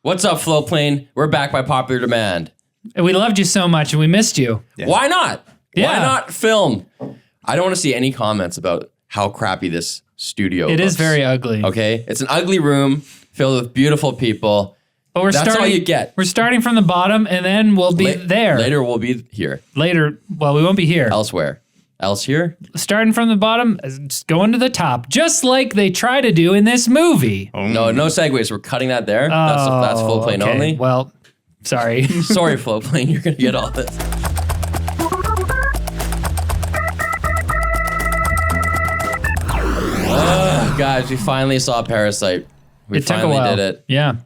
What's up, Flowplane? We're back by popular demand. And we loved you so much and we missed you. Yeah. Why not? Yeah. Why not film? I don't want to see any comments about how crappy this studio looks. It is very ugly. Okay? It's an ugly room filled with beautiful people. But That's all you get. We're starting from the bottom and then we'll be there. Later we'll be here. Later, well, we won't be here. Elsewhere. Else here? Starting from the bottom, just going to the top, just like they try to do in this movie. No segues. We're cutting that there. That's Flowplane okay. only. Well, sorry. Sorry, Flowplane. You're going to get all this. Guys, we finally saw Parasite. We It took a finally while. did it. Yeah.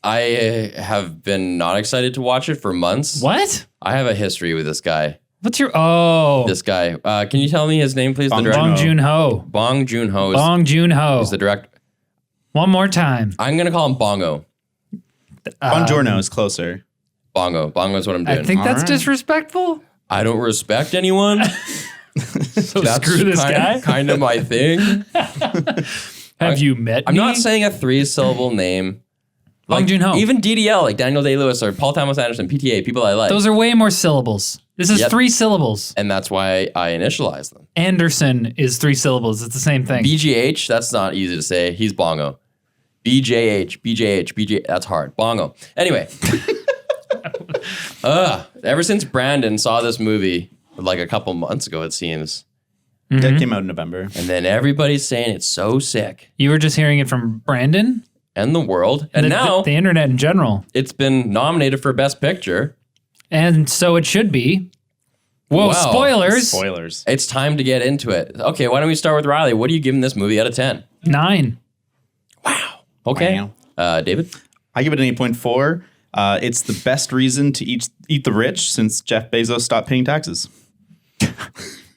I have been not excited to watch it for months. What? I have a history with this guy. What's your This guy. Can you tell me his name, please? Bong Joon-ho. Bong Joon-ho. Bong Joon-ho. Is the director. One more time. I'm gonna call him Bongo. Bongiorno is closer. Bongo. Bongo's what I'm doing. I think that's right. disrespectful. I don't respect anyone. So That's screw this guy. Kind of my thing. Have you met I'm me? not saying a 3-syllable name. Bong Joon-ho. Even DDL, like Daniel Day-Lewis or Paul Thomas Anderson, PTA, people I like. Those are way more syllables. This is 3 syllables. And that's why I initialized them. Anderson is 3 syllables. It's the same thing. BGH, that's not easy to say. He's Bongo. BJ, that's hard. Bongo. Anyway. Ever since Brandon saw this movie, like a couple months ago, it seems. That came out in November. And then everybody's saying it's so sick. You were just hearing it from Brandon? And the world. And now the internet in general. it's been nominated for Best Picture. And so it should be. Whoa, Wow. spoilers. Spoilers. It's time to get into it. Okay, why don't we start with Riley? What are you giving this movie out of 10? 9. Wow. Okay. David? I give it an 8.4. It's the best reason to eat the rich since Jeff Bezos stopped paying taxes.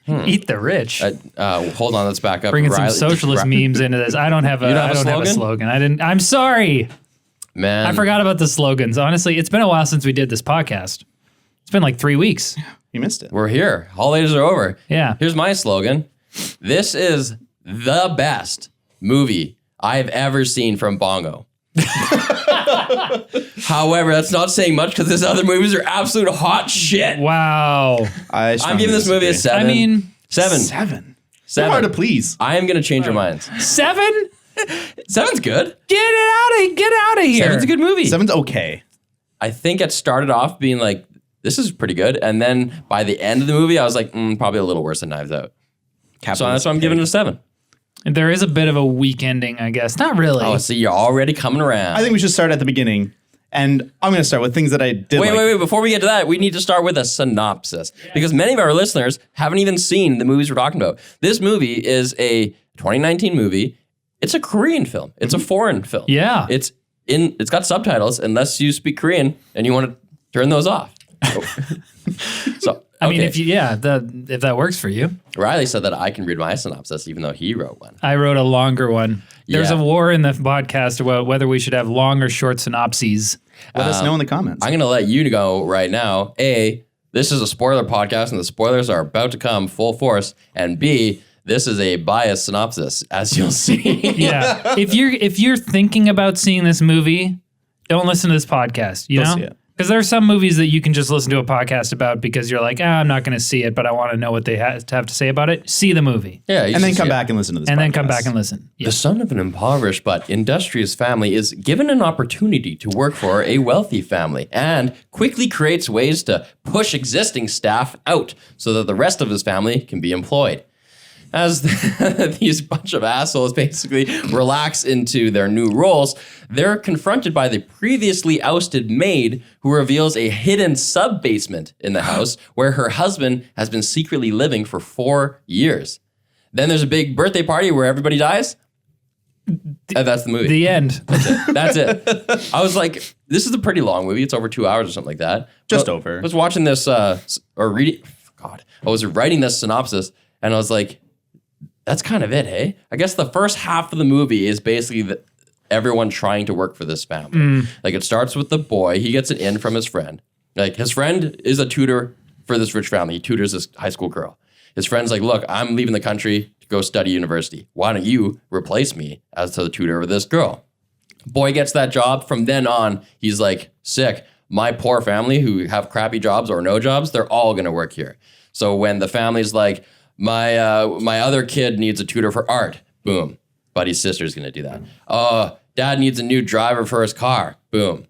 Eat the rich. Hold on, let's back up. Bringing some socialist memes into this. I don't have a, You don't have a I don't have a slogan? slogan. I'm sorry. Man. I forgot about the slogans. Honestly, it's been a while since we did this podcast. It's been like 3 weeks. You missed it. We're here. Holidays are over. Yeah. Here's my slogan. This is the best movie I've ever seen from Bongo. However, that's not saying much because his other movies are absolute hot shit. Wow. I'm giving this movie a 7. I mean, 7. 7. 7. Hard to please. I am going to change your minds. 7? 7's good. Get out of here. 7's a good movie. 7's okay. I think it started off being like, this is pretty good. And then by the end of the movie, I was like, probably a little worse than Knives Out. So that's why I'm giving it a 7. There is a bit of a weak ending, I guess. Not really. Oh, see, you're already coming around. I think we should start at the beginning. And I'm going to start with things that I did Wait. Before we get to that, we need to start with a synopsis. Because many of our listeners haven't even seen the movies we're talking about. This movie is a 2019 movie. It's a Korean film. It's a foreign film. Yeah. It's got subtitles unless you speak Korean and you want to turn those off. So I mean, if that works for you. Riley said that I can read my synopsis even though he wrote one. I wrote a longer one. There's Yeah. a war in the podcast about whether we should have long or short synopses. Let us know in the comments. I'm going to let you go right now. A, this is a spoiler podcast and the spoilers are about to come full force. And B, this is a biased synopsis, as you'll see. Yeah. if you're thinking about seeing this movie, don't listen to this podcast. You Don't know? see it. Because there are some movies that you can just listen to a podcast about because you're like, I'm not going to see it, but I want to know what they have to say about it. See the movie. Yeah, you and then should come see it. back and listen to this And then podcast. come back and listen. Yeah. The son of an impoverished but industrious family is given an opportunity to work for a wealthy family and quickly creates ways to push existing staff out so that the rest of his family can be employed. As these bunch of assholes basically relax into their new roles, they're confronted by the previously ousted maid who reveals a hidden sub-basement in the house where her husband has been secretly living for 4 years. Then there's a big birthday party where everybody dies. And that's the movie. The end. That's it. I was like, this is a pretty long movie. It's over 2 hours or something like that. Just But over. I was watching this, I was writing this synopsis and I was like, that's kind of it, hey? I guess the first half of the movie is basically everyone trying to work for this family. Like it starts with the boy. He gets an in from his friend. Like his friend is a tutor for this rich family. He tutors this high school girl. His friend's like, look, I'm leaving the country to go study university. Why don't you replace me as the tutor of this girl? Boy gets that job. From then on, he's like, sick. My poor family who have crappy jobs or no jobs, they're all going to work here. So when the family's like, my other kid needs a tutor for art, boom, buddy's sister's going to do that. Dad needs a new driver for his car, boom.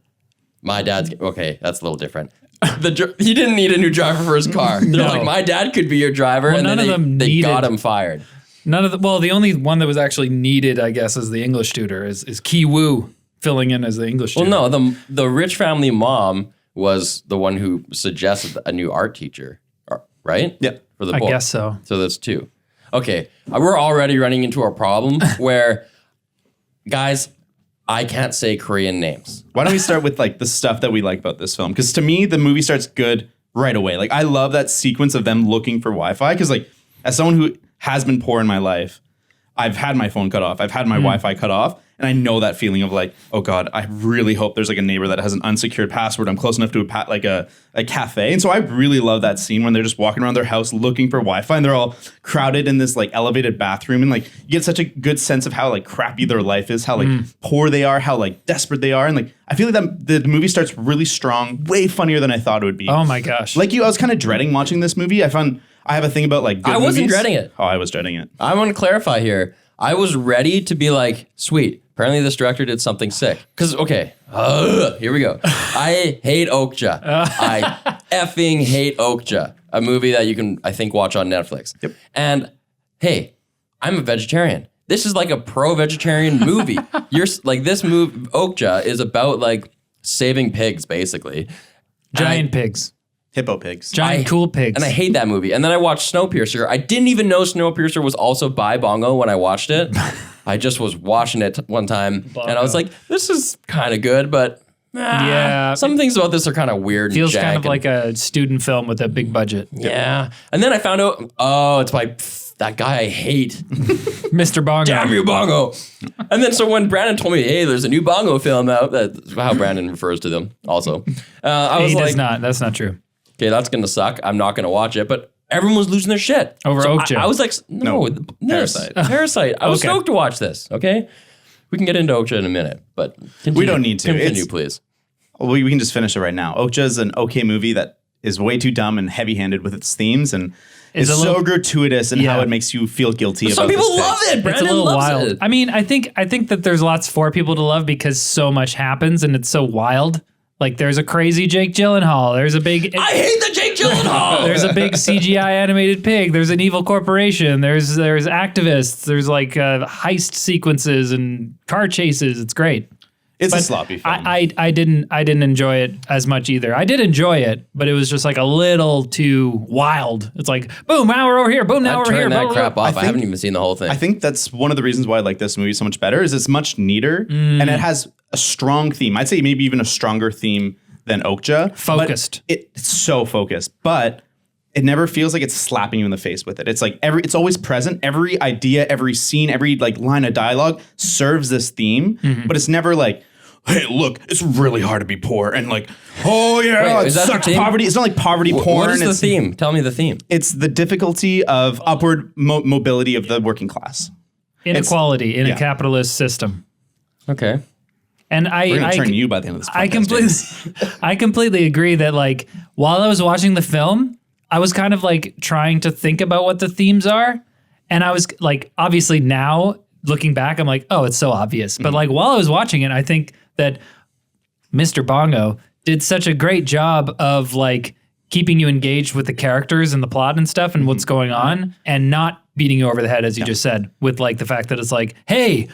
My dad's, okay, that's a little different. He didn't need a new driver for his car. They're like, my dad could be your driver, and then they got him fired. The only one that was actually needed, I guess, as the English tutor is Ki Woo filling in as the English tutor. Well, no, the rich family mom was the one who suggested a new art teacher, right? Yeah. For the I boy. guess so. So that's 2. Okay, we're already running into a problem where, guys, I can't say Korean names. Why don't we start with like the stuff that we like about this film? Because to me, the movie starts good right away. Like I love that sequence of them looking for Wi-Fi. Because like as someone who has been poor in my life, I've had my phone cut off. I've had my Wi-Fi cut off. And I know that feeling of like, oh God, I really hope there's like a neighbor that has an unsecured password. I'm close enough to a cafe. And so I really love that scene when they're just walking around their house looking for Wi-Fi and they're all crowded in this like elevated bathroom. And like you get such a good sense of how like crappy their life is, how like poor they are, how like desperate they are. And like I feel like that the movie starts really strong, way funnier than I thought it would be. Oh my gosh. Like you, I was kind of dreading watching this movie. I have a thing about like good I wasn't movies. dreading it. Oh, I was dreading it. I want to clarify here. I was ready to be like, sweet. Apparently this director did something sick. Because, okay, here we go. I hate Okja. I effing hate Okja. A movie that you can, I think, watch on Netflix. Yep. And, hey, I'm a vegetarian. This is like a pro-vegetarian movie. This movie, Okja, is about like saving pigs, basically. Giant pigs. Hippo pigs. Giant cool pigs. And I hate that movie. And then I watched Snowpiercer. I didn't even know Snowpiercer was also by Bongo when I watched it. I just was watching it one time, and I was like, this is kind of good, but yeah, some things about this are kind of weird. Feels kind of like a student film with a big budget. Yeah. And then I found out, it's by that guy I hate. Mr. Bongo. Damn you, Bongo. And then so when Brandon told me, hey, there's a new Bongo film out, that's how Brandon refers to them also. I was He like, does not. That's not true. okay, that's going to suck. I'm not going to watch it. But everyone was losing their shit. Over Okja. I was like, no, Parasite. Parasite. I was Okay. stoked to watch this, okay? We can get into Okja in a minute, but continue. We don't need to. Continue, please. We can just finish it right now. Okja is an okay movie that is way too dumb and heavy-handed with its themes and is so gratuitous in how it makes you feel guilty about Some people this love thing. it. Brandon It's a little loves wild. it. I mean, I think that there's lots for people to love because so much happens and it's so wild. Like there's a crazy Jake Gyllenhaal. There's a big. I hate the Jake Gyllenhaal. There's a big CGI animated pig. There's an evil corporation. There's activists. There's like heist sequences and car chases. It's great. It's a sloppy film. I didn't enjoy it as much either. I did enjoy it, but it was just like a little too wild. It's like boom, now we're over here. Boom, now I we're here. turned that boom, crap boom. off. I haven't even seen the whole thing. I think that's one of the reasons why I like this movie so much better is it's much neater and it has a strong theme. I'd say maybe even a stronger theme than Okja. Focused. But it's so focused, but it never feels like it's slapping you in the face with it. It's like it's always present. Every idea, every scene, every like line of dialogue serves this theme, but it's never like, hey, look, it's really hard to be poor. And like, oh yeah, Wait, it is that the sucks theme? poverty. It's not like poverty porn. What is the It's- theme? Tell me the theme. It's the difficulty of upward mobility of the working class. Inequality in a capitalist system. Okay. And We're going to turn you by the end of this podcast. I completely agree that like while I was watching the film, I was kind of like trying to think about what the themes are. And I was like, obviously now looking back, I'm like, oh, it's so obvious. But like while I was watching it, I think that Mr. Bongo did such a great job of like keeping you engaged with the characters and the plot and stuff and what's going on and not beating you over the head, as you just said, with like the fact that it's like, hey,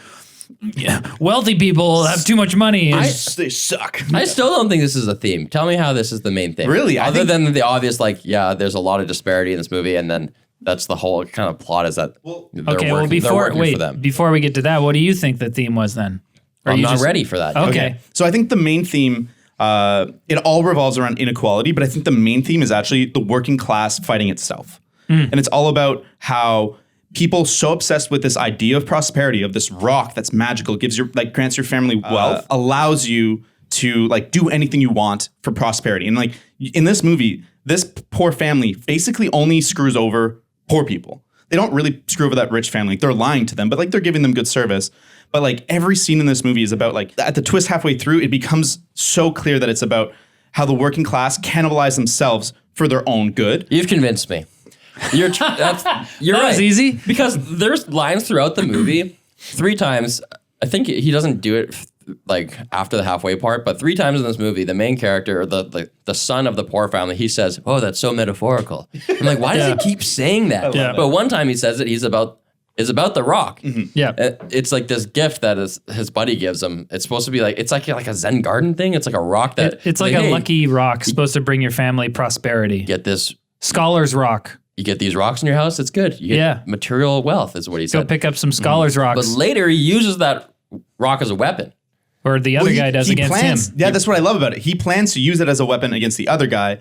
wealthy people have too much money. And They suck. I still don't think this is a theme. Tell me how this is the main thing. Really? I Other think- than the obvious, like, yeah, there's a lot of disparity in this movie, and then that's the whole kind of plot is that they're okay, well, working for them. before we get to that, what do you think the theme was then? Or I'm you not just- ready for that. Okay. So I think the main theme, it all revolves around inequality, but I think the main theme is actually the working class fighting itself. And it's all about how people so obsessed with this idea of prosperity, of this rock that's magical, gives your like grants your family wealth, allows you to like do anything you want for prosperity. And like in this movie, this poor family basically only screws over poor people. They don't really screw over that rich family. They're lying to them, but like they're giving them good service. But like every scene in this movie is about like at the twist halfway through, it becomes so clear that it's about how the working class cannibalize themselves for their own good. You've convinced me. You're That right. was easy. Because there's lines throughout the movie, 3 times. I think he doesn't do it like after the halfway part, but 3 times in this movie, the main character, or the son of the poor family, he says, "Oh, that's so metaphorical." I'm like, why does he keep saying that? Yeah. But one time he says it, is about the rock. Yeah. It's like this gift that his buddy gives him. It's supposed to be like it's like a Zen garden thing. It's like a rock that It's like a hey, lucky rock supposed to bring your family prosperity. get this. Scholar's rock. You get these rocks in your house. It's good. You get material wealth, is what he Go said. pick up some scholar's But rocks. later he uses that rock as a weapon. Or the other guy does against plans, him. Yeah, that's what I love about it. He plans to use it as a weapon against the other guy.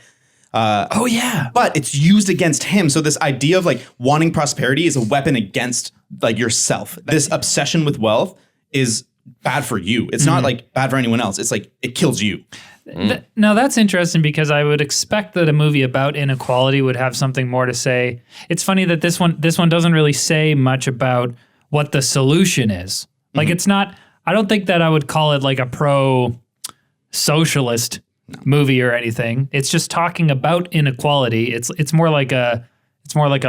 Oh, yeah. But it's used against him. So this idea of like wanting prosperity is a weapon against like yourself. This obsession with wealth is bad for you. It's not like bad for anyone else. It's like it kills you. Now that's interesting because I would expect that a movie about inequality would have something more to say. It's funny that this one doesn't really say much about what the solution is. Like it's not, I don't think that I would call it like a pro-socialist movie or anything. It's just talking about inequality. It's more like a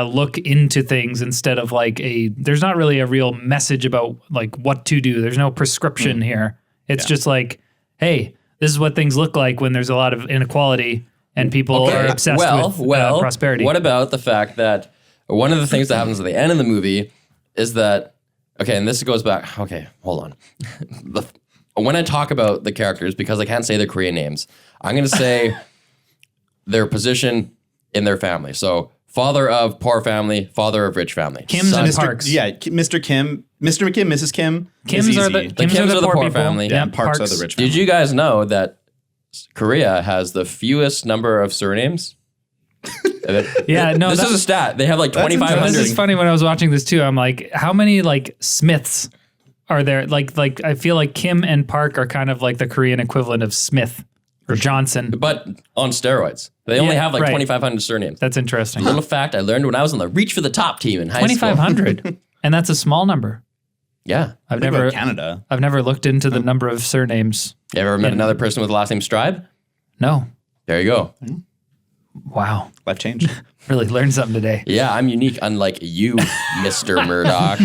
look into things instead of like there's not really a real message about like what to do. There's no prescription here. It's just like, hey, this is what things look like when there's a lot of inequality and people are obsessed with prosperity. What about the fact that one of the things that happens at the end of the movie is that, okay, and this goes back, okay, hold on. When I talk about the characters, because I can't say their Korean names, I'm going to say their position in their family. So father of poor family, father of rich family. Kim's and Mr. Parks. Yeah, Mr. Kim, Mr. McKim, Mrs. Kim. Kim's is are easy. the Kims are the poor people. family. Yeah, and Parks are the rich family. Did you guys know that Korea has the fewest number of surnames? Yeah, no, This is a stat. They have like 2,500. This is funny. When I was watching this too, I'm like, how many like Smiths are there? Like I feel like Kim and Park are kind of like the Korean equivalent of Smith or Johnson. But on steroids. They only have like right. 2,500 surnames. That's interesting. Little fact I learned when I was on the Reach for the Top team in high school. 2,500, and that's a small number. Yeah. I've Think never about Canada. I've never looked into the number of surnames. You ever met another person with the last name Stribe? No. There you go. Wow. Life changed. Really learned something today. Yeah, I'm unique, unlike you, Mr. Murdoch.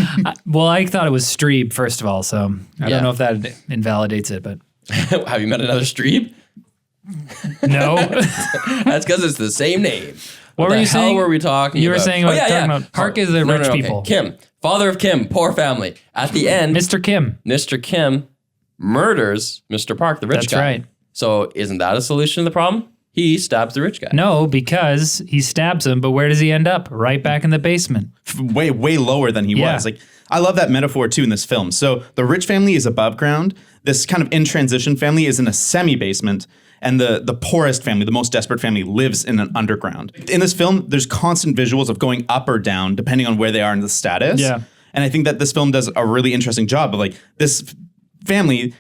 Well, I thought it was Streeb, first of all, so I Yeah. don't know if that invalidates it, but Have you met another Streeb? no. That's because it's the same name. What the were you hell saying? were we talking You were about? saying talking about Park is the rich people. Okay. Kim, father of Kim, poor family. At the end, Mr. Kim. Mr. Kim murders Mr. Park, the rich That's guy. right. So isn't that a solution to the problem? He stabs the rich guy. No, because he stabs him, but where does he end up? Right back in the basement. Way lower than he Yeah. was. Like I love that metaphor too in this film. So the rich family is above ground. This kind of in transition family is in a semi basement, and the poorest family, the most desperate family, lives in an underground. In this film, there's constant visuals of going up or down depending on where they are in the status. Yeah. And I think that this film does a really interesting job of like this family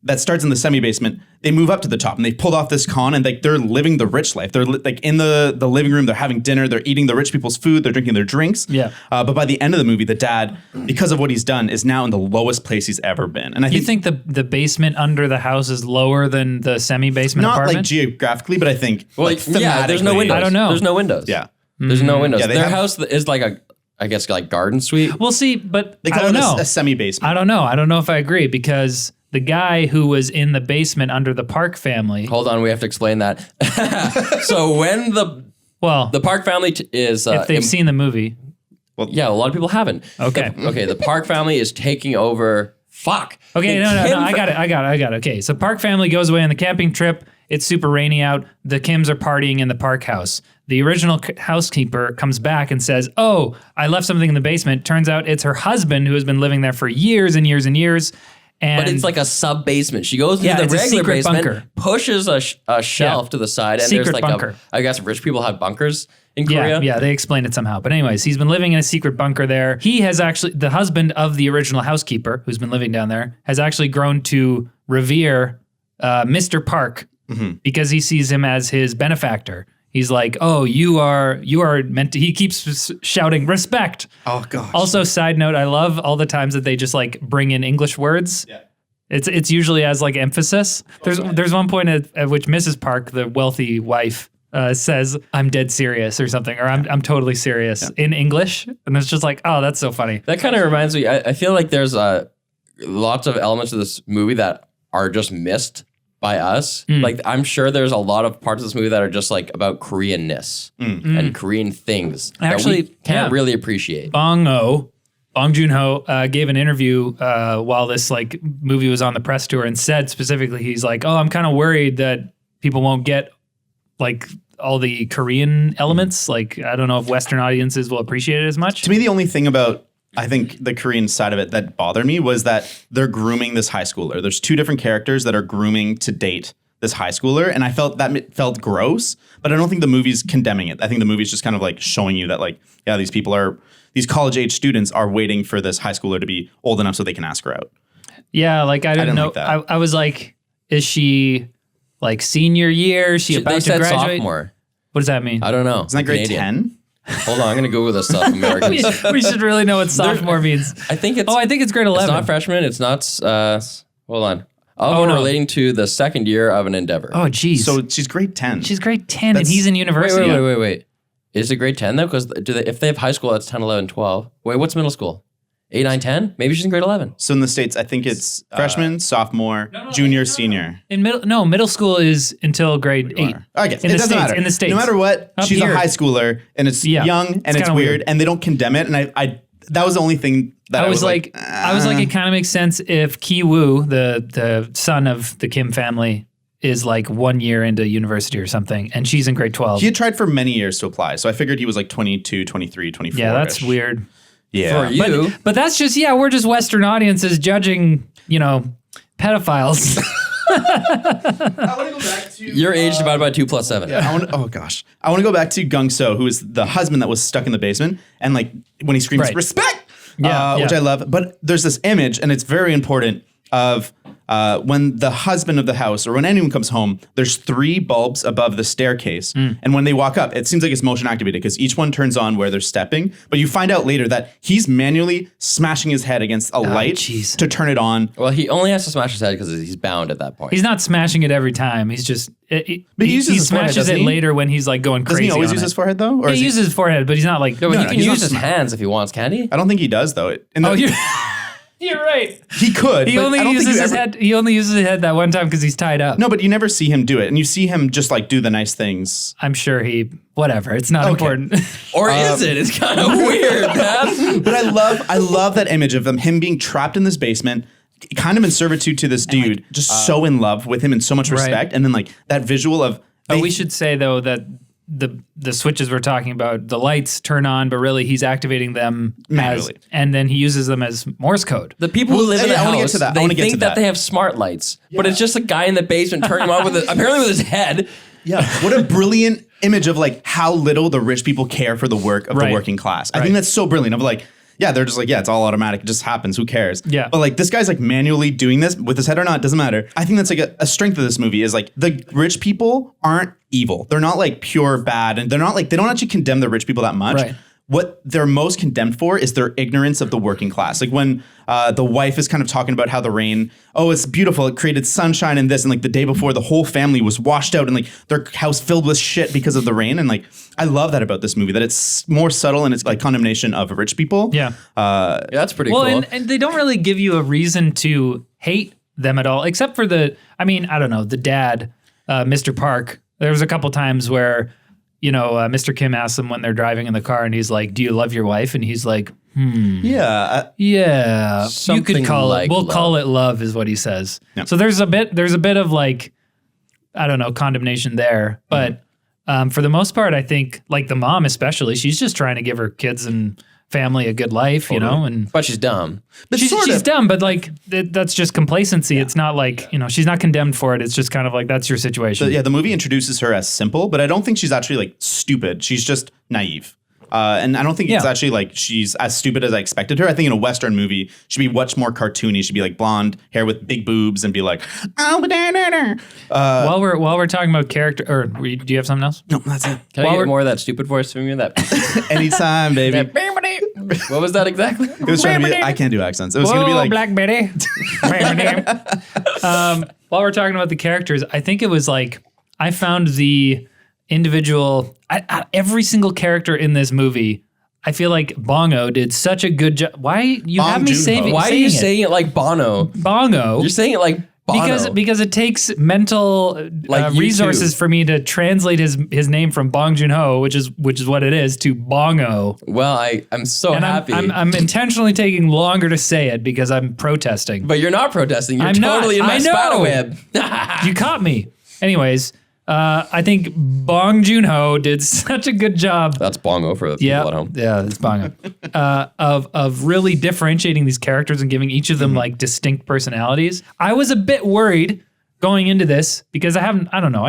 that starts in the semi-basement, they move up to the top and they pulled off this con and like they're living the rich life. They're like in the living room, they're having dinner, they're eating the rich people's food, they're drinking their drinks. Yeah. But by the end of the movie, the dad, because of what he's done, is now in the lowest place he's ever been. And I You think the basement under the house is lower than the semi-basement not apartment? like geographically, but I think Well, like yeah, there's no thematically. windows. I don't know. There's no windows. Yeah. There's no windows. Yeah, they Their have- house is like I guess like garden suite. We'll see, but They I call don't it know. a semi-basement. I don't know. I don't know if I agree because the guy who was in the basement under the Park family. Hold on, we have to explain that. So when the Park family is if they've seen the movie. yeah, a lot of people haven't. Okay. Okay, the Park family is taking over. Fuck. Okay, The no, Kim I got it. Okay, so Park family goes away on the camping trip. It's super rainy out. The Kims are partying in the Park house. The original housekeeper comes back and says, "Oh, I left something in the basement." Turns out it's her husband who has been living there for years and years and years. And But it's like a sub basement. She goes into Yeah, the it's a regular secret basement, bunker. pushes a shelf to the side, and Secret there's like bunker. I guess rich people have bunkers in Korea. Yeah, they explained it somehow. But anyways, he's been living in a secret bunker there. He has actually, the husband of the original housekeeper who's been living down there, has actually grown to revere Mr. Park because he sees him as his benefactor. He's like, oh, you are meant to, he keeps shouting respect. Oh gosh. Also, side note, I love all the times that they just like bring in English words. Yeah. It's usually as like emphasis. There's one point at which Mrs. Park, the wealthy wife, says, "I'm dead serious" or something, or "I'm totally serious" in English, and it's just like, oh, that's so funny. That kind of reminds me. I feel like there's lots of elements of this movie that are just missed by us. Like I'm sure there's a lot of parts of this movie that are just like about Koreanness and Korean things Actually, that we can't really appreciate. Bong Joon-ho gave an interview while this like movie was on the press tour and said specifically, he's like, oh, I'm kind of worried that people won't get like all the Korean elements. Like, I don't know if Western audiences will appreciate it as much. To me, the only thing about, I think, the Korean side of it that bothered me was that they're grooming this high schooler. There's two different characters that are grooming to date this high schooler, and I felt that felt gross, but I don't think the movie's condemning it. I think the movie's just kind of like showing you that, like, yeah, these college-age students are waiting for this high schooler to be old enough so they can ask her out. Yeah, like I didn't know. like that. I was like, is she like senior year? Is she about They to said graduate? sophomore. What does that mean? I don't know. Isn't that grade Canadian. 10? Hold on, I'm gonna Google this stuff. Americans. we should really know what sophomore means. I think it's. I think it's grade 11. It's not freshman. It's not. Hold on. Oh, no. relating to the second year of an endeavor. Oh, geez. So she's grade 10. She's grade 10 and That's- he's in university. Wait. Is it grade 10 though? Because if they have high school, that's 10, 11, 12. Wait, what's middle school? 8, 9, 10? Maybe she's in grade 11. So in the States, I think it's freshman, sophomore, junior, senior. In middle school is until grade 8. I guess. In It the doesn't States, matter. in the States. No matter what, Up she's here. a high schooler and it's young and it's kinda weird weird. and they don't condemn it. And I that was the only thing that I was like, it kind of makes sense if Ki Woo, the son of the Kim family, is like 1 year into university or something, and she's in grade 12. He had tried for many years to apply. So I figured he was like 22, 23, 24. Yeah, that's weird. Yeah. For you. But that's just, we're just Western audiences judging, pedophiles. I want to go back to Your age divided by 2 plus 7. I want to go back to Gung So, who is the husband that was stuck in the basement, and like when he screams Right. respect, Yeah. which I love. But there's this image, and it's very important of when the husband of the house or when anyone comes home, there's 3 bulbs above the staircase, and when they walk up, it seems like it's motion activated because each one turns on where they're stepping. But you find out later that he's manually smashing his head against a light jeez. to turn it on. Well, he only has to smash his head because he's bound at that point. He's not smashing it every time. He's just, But he uses his forehead, smashes doesn't it he? later when he's like going Doesn't crazy. he always on use it. his forehead though? Or He is uses his forehead, but he's not like. No, but No, he can he's use not his smart. hands if he wants, can he? I don't think he does though. You're right. He could. He but only I don't think uses you his ever- head. He only uses his head that one time because he's tied up. No, but you never see him do it, and you see him just like do the nice things. I'm sure whatever. It's not important. Or is it? It's kind of weird, man. But I love that image of him being trapped in this basement, kind of in servitude to this dude, just so in love with him and so much respect, and then like that visual of. But we should say though that the switches we're talking about, the lights turn on, but really he's activating them Manually. and then he uses them as Morse code. The people who live in the I wanna get house, to that. I they wanna get think to that that. they have smart lights, but it's just a guy in the basement turning them on apparently with his head. Yeah, what a brilliant image of like how little the rich people care for the work of the Right. working class. I think that's so brilliant. Of like, yeah, they're just like, yeah, it's all automatic. It just happens. Who cares? Yeah. But like this guy's like manually doing this with his head or not, doesn't matter. I think that's like a strength of this movie is like the rich people aren't evil. They're not like pure bad, and they're not like, they don't actually condemn the rich people that much. Right. What they're most condemned for is their ignorance of the working class. Like when the wife is kind of talking about how the rain, oh, it's beautiful. It created sunshine and this. And like the day before, the whole family was washed out and like their house filled with shit because of the rain. And like, I love that about this movie, that it's more subtle in its like condemnation of rich people. Yeah. Yeah, that's pretty Well, cool. and they don't really give you a reason to hate them at all, except for I don't know, the dad, Mr. Park. There was a couple times where, Mr. Kim asks him when they're driving in the car and he's like, do you love your wife? And he's like, Yeah. yeah, you Something could call like it. We'll love. call it love, is what he says. Yeah. So there's a bit of like, I don't know, condemnation there. But for the most part, I think like the mom especially, she's just trying to give her kids and family a good life, and but she's dumb. But she's dumb. But like that's just complacency. It's not like she's not condemned for it. It's just kind of like that's your situation. The movie introduces her as simple, but I don't think she's actually like stupid. She's just naive. And I don't think it's Yeah. actually like she's as stupid as I expected her. I think in a Western movie, she'd be much more cartoony. She'd be like blonde hair with big boobs and be like, oh, While we're talking about character, or do you have something else? no, that's it. Can I While get we're- more of that stupid voice from you? That Anytime, baby. what was that exactly? It was trying to be, I can't do accents. It was going to be like, Black Betty. While we're talking about the characters, I think it was like I found the individual, every single character in this movie. I feel like Bongo did such a good job. Why you have me Joon-ho. saying? Why are you it? saying it like Bono? Bongo? You're saying it like Bono. Because it takes mental Like you resources too. for me to translate his name from Bong Joon-ho, which is what it is, to Bongo. Well, I'm so And happy. I'm intentionally taking longer to say it because I'm protesting. but you're not protesting. You're I'm not. totally in my I know. spider web. You caught me. Anyways, I think Bong Joon-ho did such a good job. That's Bongo for the people at home. Yeah, it's Bongo. Of really differentiating these characters and giving each of them like distinct personalities. I was a bit worried going into this because I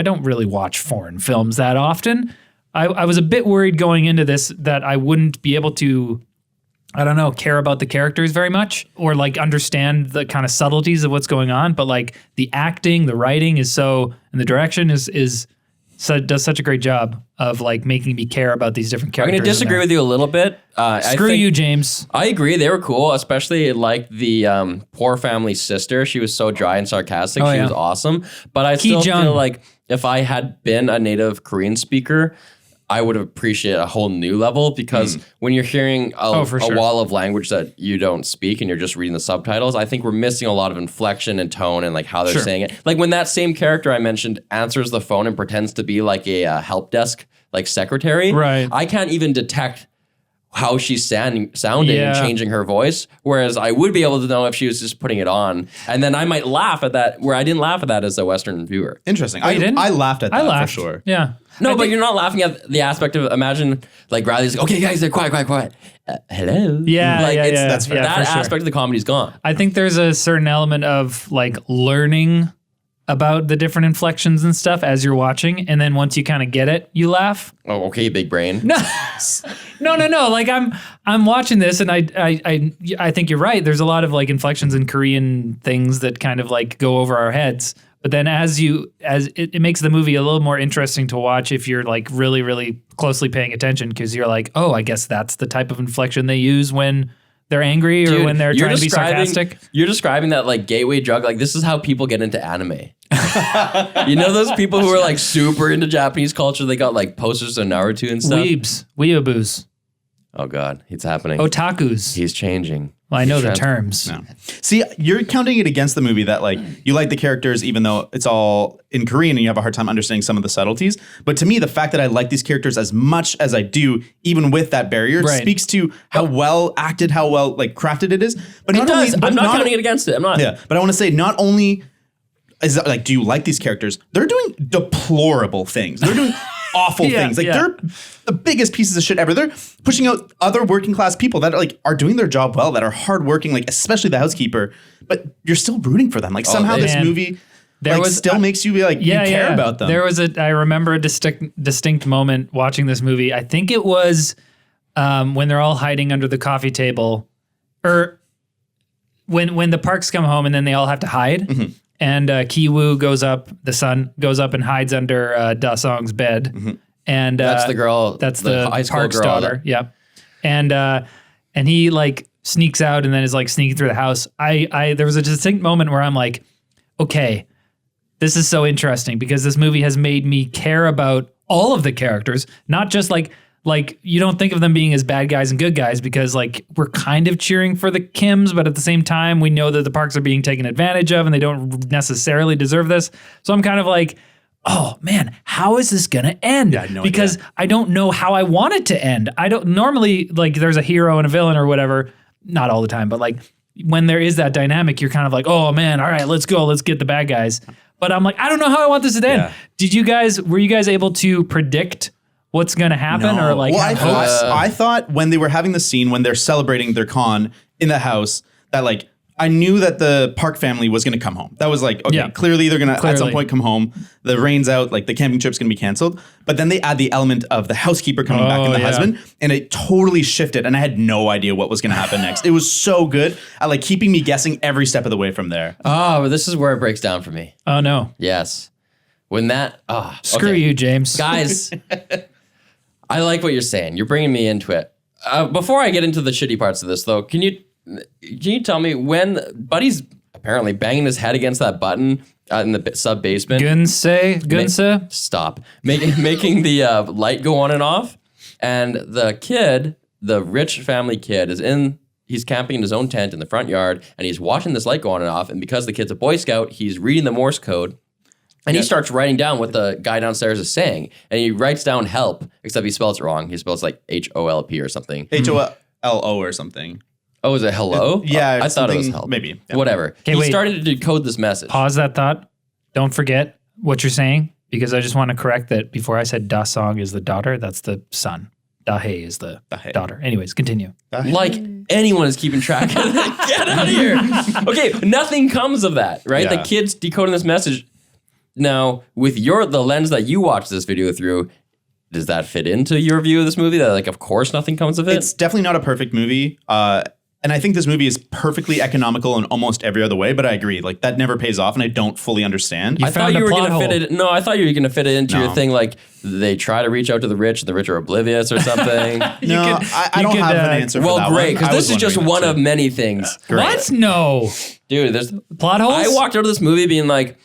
don't really watch foreign films that often. I was a bit worried going into this that I wouldn't be able to, I don't know, care about the characters very much or like understand the kind of subtleties of what's going on. But like the acting, the writing is so, and the direction does such a great job of like making me care about these different I'm characters. going to disagree with you a little bit. Screw you, James. I agree. They were cool, especially like the poor family sister. She was so dry and sarcastic. Oh, She yeah. was awesome. But I still Ki-jung. feel like if I had been a native Korean speaker, I would appreciate a whole new level because when you're hearing for a sure. wall of language that you don't speak and you're just reading the subtitles, I think we're missing a lot of inflection and tone and like how they're Sure. saying it. Like when that same character I mentioned answers the phone and pretends to be like a help desk like secretary, Right. I can't even detect how she's sounding and Yeah. changing her voice, whereas I would be able to know if she was just putting it on, and then I might laugh at that where I didn't laugh at that as a Western viewer. interesting. you didn't? I laughed at that I laughed. for sure. Yeah. No, but you're not laughing at the aspect of imagine like Riley's like, okay, guys, they're quiet. Hello. Yeah, like yeah, it's yeah, that's fair. that for sure. aspect of the comedy's gone. I think there's a certain element of like learning about the different inflections and stuff as you're watching, and then once you kind of get it, you laugh. Oh, okay, big brain. No. Like I'm watching this, and I think you're right. There's a lot of like inflections in Korean things that kind of like go over our heads. But then as it makes the movie a little more interesting to watch if you're like really, really closely paying attention because you're like, oh, I guess that's the type of inflection they use when they're angry or Dude, when they're you're trying to be describing- sarcastic. You're describing that like gateway drug. Like this is how people get into anime. You know those people who are like super into Japanese culture. They got like posters of Naruto and stuff. Weebs, weeaboos, Oh God, it's happening. otakus. He's changing. Well, I know the Trans- terms. No. See, you're counting it against the movie that like you like the characters even though it's all in Korean and you have a hard time understanding some of the subtleties. But to me, the fact that I like these characters as much as I do, even with that barrier, Right. speaks to how well acted, how well like crafted it is. But It not does. only, but I'm not counting it against it. I'm not. Yeah, but I want to say not only is that like, do you like these characters? They're doing deplorable things. They're doing awful Yeah, things. Like yeah. they're the biggest pieces of shit ever. They're pushing out other working class people that are doing their job well, that are hardworking, like especially the housekeeper. But you're still rooting for them. Like somehow this man. movie There was- still makes you be like you care about them. There was I remember a distinct moment watching this movie. I think it was when they're all hiding under the coffee table, or when the Parks come home and then they all have to hide. Mm-hmm. And Ki-woo the son goes up and hides under Da-sung's bed. Mm-hmm. And That's the girl. That's the high school Park's girl. daughter. Yeah. And he like sneaks out and then is like sneaking through the house. There was a distinct moment where I'm like, okay, this is so interesting because this movie has made me care about all of the characters, not just like you don't think of them being as bad guys and good guys because like we're kind of cheering for the Kims, but at the same time we know that the Parks are being taken advantage of and they don't necessarily deserve this. So I'm kind of like, oh man, how is this gonna end? Yeah, I had no because idea. I don't know how I want it to end. I don't normally like there's a hero and a villain or whatever, not all the time, but like when there is that dynamic, you're kind of like, oh man, all right, let's go, let's get the bad guys. But I'm like, I don't know how I want this to end. Yeah. Were you guys able to predict what's gonna happen or like well, have hopes? I thought when they were having the scene when they're celebrating their con in the house that like I knew that the Park family was going to come home. That was like, okay, clearly they're going to at some point come home. The rain's out, like the camping trip's going to be canceled. But then they add the element of the housekeeper coming back and the husband, and it totally shifted. And I had no idea what was going to happen next. It was so good at like keeping me guessing every step of the way from there. Oh, but this is where it breaks down for me. Oh no. Yes. When that, Screw you, James. Guys, I like what you're saying. You're bringing me into it. Before I get into the shitty parts of this, though, can you tell me when Buddy's apparently banging his head against that button in the sub basement? Gunse? Stop. Making the light go on and off. And the kid, the rich family kid, he's camping in his own tent in the front yard, and he's watching this light go on and off. And because the kid's a Boy Scout, he's reading the Morse code. And he starts writing down what the guy downstairs is saying. And he writes down help, except he spells it wrong. He spells like HOLP or something. HOLO or something. Oh, is it hello? Yeah. I thought it was help. Maybe. Yeah. Whatever. He started to decode this message. Pause that thought. Don't forget what you're saying, because I just want to correct that before I said Da Song is the daughter, that's the son. Da Hei is the daughter. Anyways, continue. Like anyone is keeping track of that. Get out of here. Okay, nothing comes of that, right? Yeah. The kid's decoding this message. Now, with the lens that you watched this video through, does that fit into your view of this movie? That, like, of course nothing comes of it? It's definitely not a perfect movie. And I think this movie is perfectly economical in almost every other way, but I agree. Like, that never pays off, and I don't fully understand. I thought you were going to fit it. No, I thought you were going to fit it into your thing. Like, they try to reach out to the rich, and the rich are oblivious or something. I don't have an answer for that. Well, great, because this is just one of many things. What? No. Dude, there's plot holes? I walked out of this movie being like,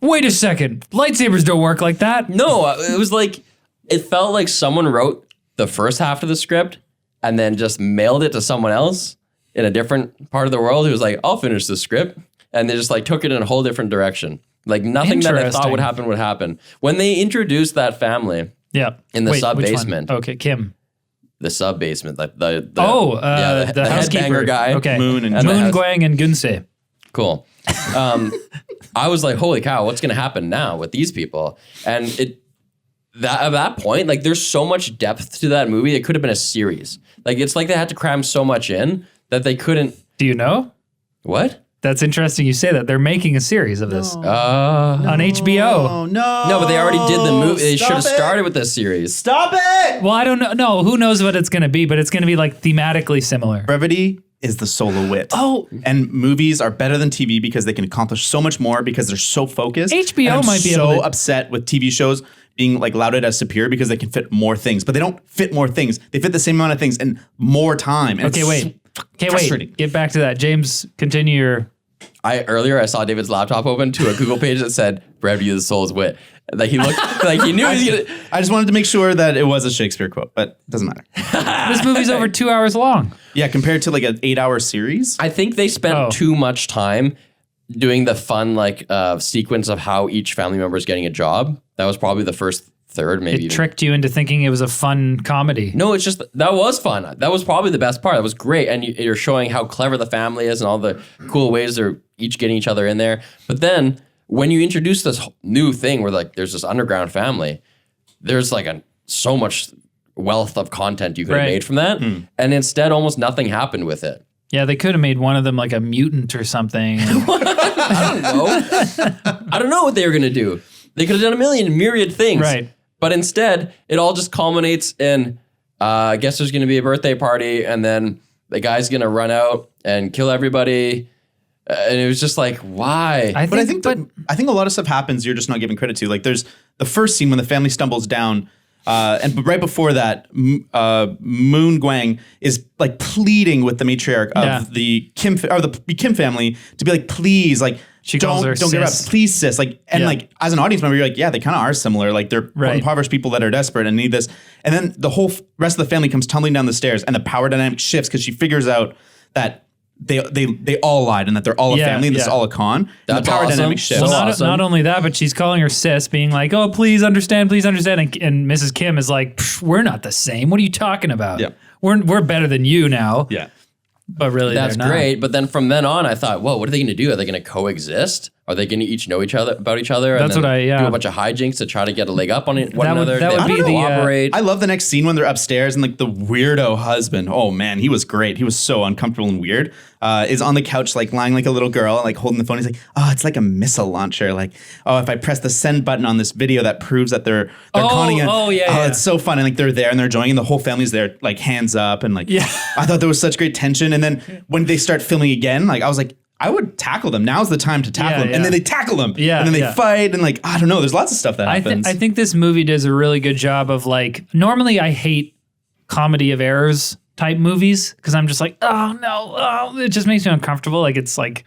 wait a second. Lightsabers don't work like that. No, it was like, it felt like someone wrote the first half of the script and then just mailed it to someone else in a different part of the world who was like, I'll finish the script. And they just like took it in a whole different direction. Like nothing that I thought would happen. When they introduced that family in the sub-basement. Okay, Kim. The sub-basement. The the housekeeper guy. Okay. Moon Gwang and Gunse. Cool. I was like, holy cow, what's going to happen now with these people? And at that point, like there's so much depth to that movie. It could have been a series. Like it's like they had to cram so much in that they couldn't. Do you know? What? That's interesting you say that. They're making a series of this on HBO. Oh, no. No, but they already did the movie. They should have started with this series. Stop it! Well, I don't know. No, who knows what it's going to be, but it's going to be like thematically similar. Brevity is the soul of wit. Oh. And movies are better than TV because they can accomplish so much more because they're so focused. HBO and I'm might be so able to upset with TV shows being like lauded as superior because they can fit more things, but they don't fit more things. They fit the same amount of things in more time. And wait. Get back to that. James, continue your... Earlier I saw David's laptop open to a Google page that said brevity of the soul's wit. Like he looked like he knew he was gonna. I just wanted to make sure that it was a Shakespeare quote, but it doesn't matter. This movie's over 2 hours long. Yeah, compared to like an 8-hour series. I think they spent too much time doing the fun sequence of how each family member is getting a job. That was probably the first third, maybe. It tricked you into thinking it was a fun comedy. No, it's just, that was fun. That was probably the best part. That was great. And you're showing how clever the family is and all the cool ways they're each getting each other in there. But then when you introduce this new thing where like there's this underground family, there's like so much wealth of content you could have made from that. And instead, almost nothing happened with it. Yeah, they could have made one of them like a mutant or something. I don't know. I don't know what they were going to do. They could have done a myriad things. Right. But instead, it all just culminates in, I guess there's going to be a birthday party, and then the guy's going to run out and kill everybody. And it was just like, why? I think a lot of stuff happens you're just not giving credit to. Like there's the first scene when the family stumbles down, and right before that, Moon Gwang is like pleading with the matriarch of the Kim family to be like, please, like, she calls her don't give up, please, sis. Like, and like as an audience member, you're like, yeah, they kind of are similar. Like they're impoverished people that are desperate and need this. And then the whole rest of the family comes tumbling down the stairs, and the power dynamic shifts because she figures out that they all lied and that they're all a family and this is all a con. That's and the power dynamic shifts. Well, not only that, but she's calling her sis, being like, oh, please understand. And Mrs. Kim is like, we're not the same. What are you talking about? Yeah. We're better than you now. Yeah. But really, that's great. But then from then on, I thought, whoa, what are they going to do? Are they going to coexist? Are they going to each know each other about each other? That's and what then I- yeah. do a bunch of hijinks to try to get a leg up on one That would- another. that They would don't be the, cooperate. I love the next scene when they're upstairs and like the weirdo husband. Oh man, he was great. He was so uncomfortable and weird. Is on the couch like lying like a little girl, like holding the phone. He's like, oh, it's like a missile launcher. Like, oh, if I press the send button on this video, that proves that they're conning it. Yeah. It's so fun. And like they're there and they're enjoying, and the whole family's there, like hands up and like. Yeah. I thought there was such great tension. And then when they start filming again, like I was like, I would tackle them. Now's the time to tackle them. Yeah. And then they tackle them. Yeah, And then they yeah. fight and like I don't know. There's lots of stuff that happens. I think this movie does a really good job of like, normally I hate comedy of errors type movies because I'm just like, oh no, it just makes me uncomfortable. Like it's like,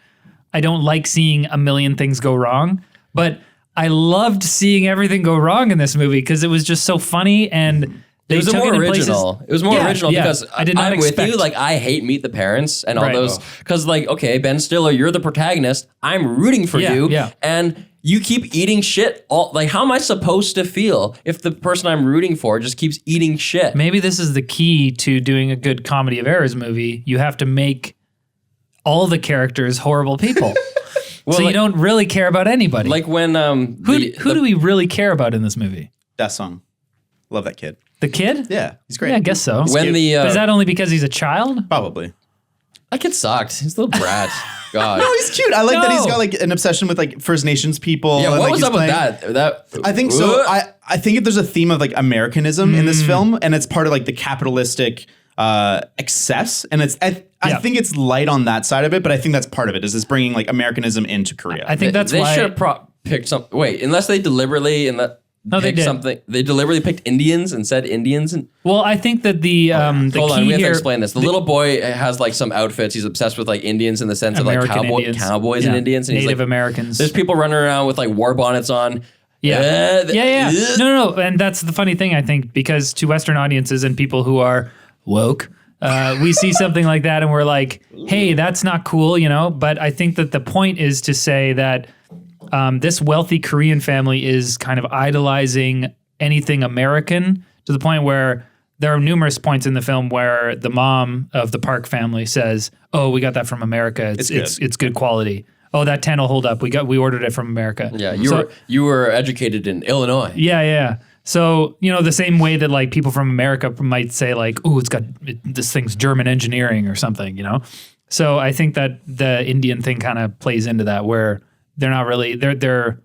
I don't like seeing a million things go wrong, but I loved seeing everything go wrong in this movie because it was just so funny and It was more original. It was more original because I did not I'm with expect. you. Like I hate Meet the Parents and all Right. those because like okay, Ben Stiller, you're the protagonist. I'm rooting for Yeah, you, yeah. and you keep eating shit. Like how am I supposed to feel if the person I'm rooting for just keeps eating shit? Maybe this is the key to doing a good comedy of errors movie. You have to make all the characters horrible people. So you like- don't really care about anybody. Like when who do we really care about in this movie? that song. Love that kid. The kid? Yeah, he's great. Yeah, I guess so. when the But is that only because he's a child? Probably. that kid sucked. He's a little brat. God. No, he's cute. I like that he's No. got like an obsession with like First Nations people. Yeah, and, what like, was he's up with playing- that? I think so. I think if there's a theme of like Americanism in this film, and it's part of like the capitalistic excess, and it's I Yeah. think it's light on that side of it, but I think that's part of it. Is it's bringing like Americanism into Korea. I think that's they why. should have picked some. Wait, unless they deliberately No, they picked did. something. They deliberately picked Indians and said Indians. And Well, I think that the hold key on, we have here. to explain this. The little boy has like some outfits. He's obsessed with like Indians in the sense American of like Indians. cowboys Yeah. and Indians. And Native he's like, Americans. there's people running around with like war bonnets on. Yeah. Yeah. uh, No. And that's the funny thing, I think, because to Western audiences and people who are woke, we see something like that and we're like, hey, that's not cool, you know? But I think that the point is to say that this wealthy Korean family is kind of idolizing anything American to the point where there are numerous points in the film where the mom of the Park family says, oh, we got that from America. It's good quality. Oh, that 10 will hold up. We ordered it from America. Yeah, So- you were educated in Illinois. yeah. So, you know, the same way that like people from America might say like, "Ooh, this thing's German engineering or something," you know? So I think that the Indian thing kind of plays into that where they're not really they're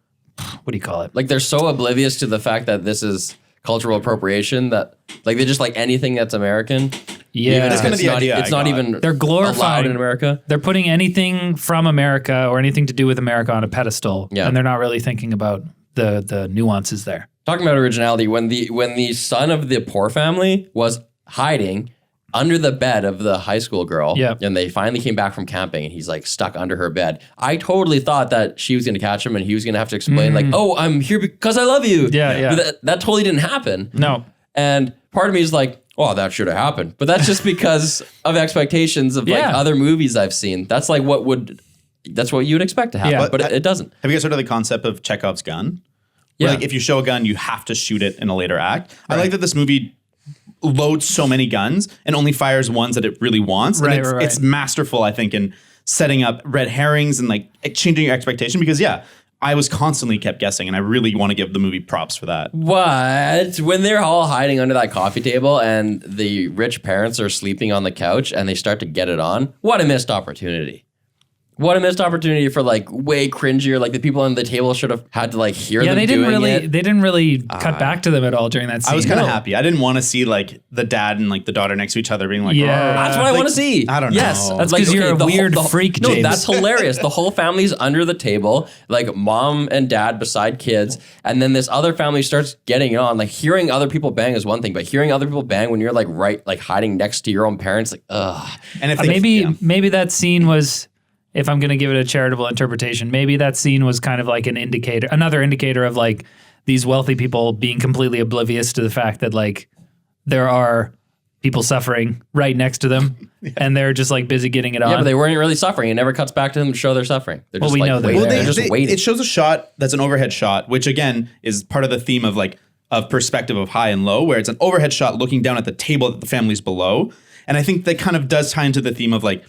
what do you call it? Like they're so oblivious to the fact that this is cultural appropriation that like they just like anything that's American. Yeah. Even if That's kinda it's the not, idea it's I not got. even They're glorifying allowed in America. They're putting anything from America or anything to do with America on a pedestal. Yeah. And they're not really thinking about the nuances there. Talking about originality, when the son of the poor family was hiding under the bed of the high school girl, Yeah. and they finally came back from camping, and he's like stuck under her bed. I totally thought that she was going to catch him, and he was going to have to explain like, "Oh, I'm here because I love you." Yeah. But that totally didn't happen. No. And part of me is like, "Oh, that should have happened," but that's just because of expectations of like Yeah. other movies I've seen. That's like that's what you would expect to happen, Yeah. but it doesn't. Have you guys heard of the concept of Chekhov's gun? Where, Yeah. like if you show a gun, you have to shoot it in a later act. I like that this movie loads so many guns and only fires ones that it really wants. Right, and right. it's masterful, I think, in setting up red herrings and like changing your expectation. Because I was constantly kept guessing, and I really want to give the movie props for that. What? When they're all hiding under that coffee table and the rich parents are sleeping on the couch and they start to get it on, what a missed opportunity. What a missed opportunity for like way cringier. Like the people on the table should have had to like hear Yeah, them they didn't doing really it. they didn't really cut back to them at all during that scene. I was kind of happy. I didn't want to see like the dad and like the daughter next to each other being like, Yeah. "Rrr." That's what I Like, want to see. I don't know. Yes, That's 'cause you're a the weird freak, No, James. that's hilarious. The whole family's under the table, like mom and dad beside kids, and then this other family starts getting on. Like hearing other people bang is one thing, but hearing other people bang when you're like hiding next to your own parents, like ugh. And if Maybe that scene was, if I'm going to give it a charitable interpretation, maybe that scene was kind of like another indicator of like these wealthy people being completely oblivious to the fact that like there are people suffering right next to them and they're just like busy getting it on. Yeah, but they weren't really suffering. It never cuts back to them to show they're suffering. They're Well, just we like know that. waiting. Well, They're just waiting. It shows a shot that's an overhead shot, which again is part of the theme of like of perspective of high and low, where it's an overhead shot looking down at the table that the family's below. And I think that kind of does tie into the theme of like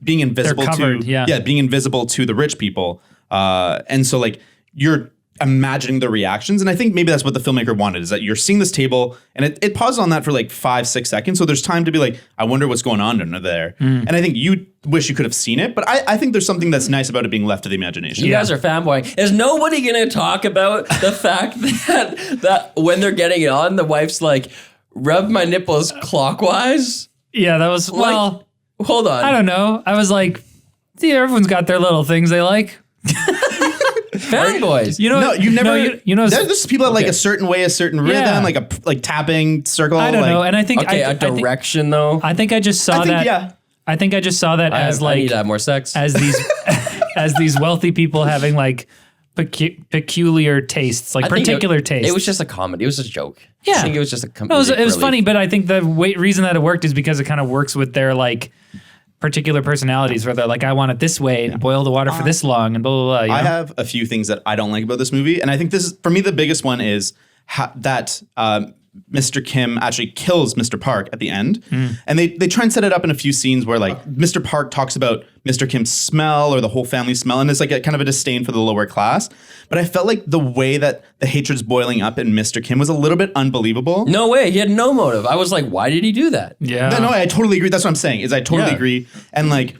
being invisible covered, to yeah. being invisible to the rich people. And so like you're imagining the reactions. And I think maybe that's what the filmmaker wanted, is that you're seeing this table and it pauses on that for like 5-6 seconds. So there's time to be like, I wonder what's going on under there. And I think you wish you could have seen it, but I think there's something that's nice about it being left to the imagination. You guys are fanboying. Is nobody going to talk about the fact that when they're getting it on, the wife's like, rub my nipples clockwise? Yeah, that was, well, hold on. I don't know. I was like, see, everyone's got their little things they like. Fanboys. You know, No, you never. you know, there's people that like a certain way, a certain rhythm, like tapping circle. I don't know. And I think a direction though. I think I just saw that. Yeah. I think I just saw that as I like need to have more sex. as these as these wealthy people having like peculiar tastes, like particular tastes. It was just a comedy. It was a joke. Yeah. I think it was just a comedy. No, it was funny, but I think the reason that it worked is because it kind of works with their like particular personalities, where they're like, I want it this way, and boil the water for this long, and blah blah blah. You know? I have a few things that I don't like about this movie, and I think this is, for me, the biggest one is that Mr. Kim actually kills Mr. Park at the end. And they try and set it up in a few scenes where like Mr. Park talks about Mr. Kim's smell or the whole family smell, and it's like a kind of a disdain for the lower class. But I felt like the way that the hatred's boiling up in Mr. Kim was a little bit unbelievable. No way. He had no motive. I was like, why did he do that? Yeah. No, I totally agree. That's what I'm saying, is I totally Yeah. agree. And like,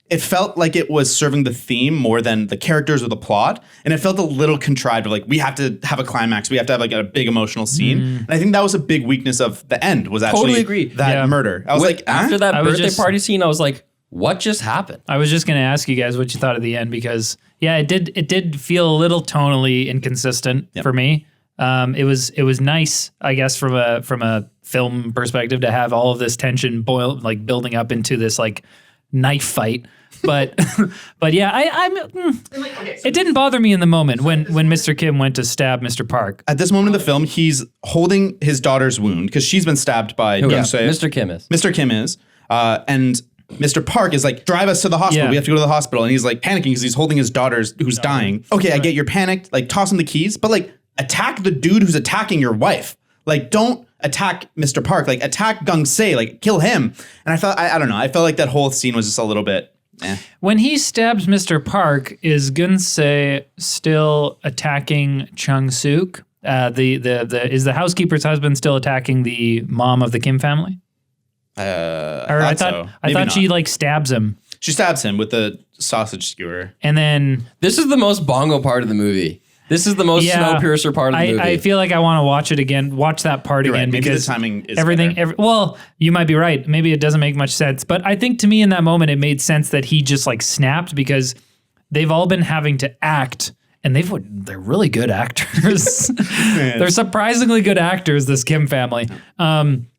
it felt like it was serving the theme more than the characters or the plot. And it felt a little contrived, like we have to have a climax. We have to have like a big emotional scene. And I think that was a big weakness of the end, was actually Totally agree. that murder. I was like, After that I was birthday just- party scene, I was like, what just happened? I was just going to ask you guys what you thought at the end, because yeah, it did feel a little tonally inconsistent for me. It was nice, I guess, from a film perspective, to have all of this tension building up into this like knife fight. But yeah, it didn't bother me in the moment when Mr. Kim went to stab Mr. Park. At this moment in the film, he's holding his daughter's wound because she's been stabbed by Mr. Kim is. Mr. Kim is. And Mr. Park is like, drive us to the hospital. Yeah. We have to go to the hospital. And he's like panicking because he's holding his daughter's who's dying. Okay, I get you're panicked. Like, toss him the keys, but like, attack the dude who's attacking your wife. Like, don't attack Mr. Park. Like, attack Gung Se. Like, kill him. And I thought, I don't know. I felt like that whole scene was just a little bit. When he stabs Mr. Park, is Gun Se still attacking Chung Suk? Is the housekeeper's husband still attacking the mom of the Kim family? I thought she like stabs him, She stabs him with the sausage skewer. and then This is the most bongo part of the movie. This is the most Snowpiercer part of the movie. I feel like I want to watch it again, watch that part You're again, right. Maybe because the timing is everything. better. Well, you might be right. Maybe it doesn't make much sense, but I think to me in that moment it made sense that he just like snapped, because they've all been having to act, and they're really good actors. They're surprisingly good actors, this Kim family.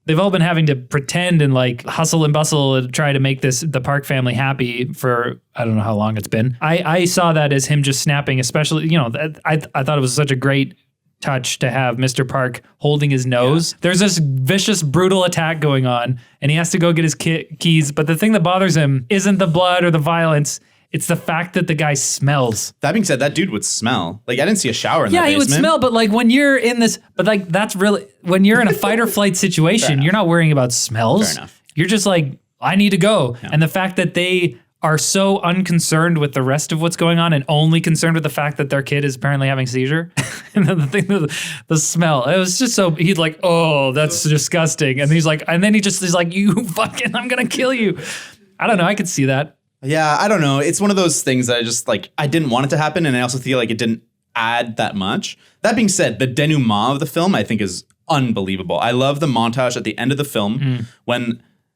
They've all been having to pretend and like hustle and bustle and try to make the Park family happy for, I don't know how long it's been. I saw that as him just snapping, especially, I thought it was such a great touch to have Mr. Park holding his nose. Yeah. There's this vicious, brutal attack going on, and he has to go get his keys. But the thing that bothers him isn't the blood or the violence. It's the fact that the guy smells. That being said, that dude would smell. Like, I didn't see a shower in that basement. Yeah, he would smell, but like when you're in this, but like that's really, when you're in a fight or flight situation, you're not worrying about smells. Fair enough. You're just like, I need to go. Yeah. And the fact that they are so unconcerned with the rest of what's going on and only concerned with the fact that their kid is apparently having a seizure. And then the smell, it was just so, he's like, oh, that's disgusting. And he's like, he's like, you fucking, I'm going to kill you. I don't know. I could see that. Yeah, I don't know. It's one of those things that I just like, I didn't want it to happen. And I also feel like it didn't add that much. That being said, the denouement of the film, I think, is unbelievable. I love the montage at the end of the film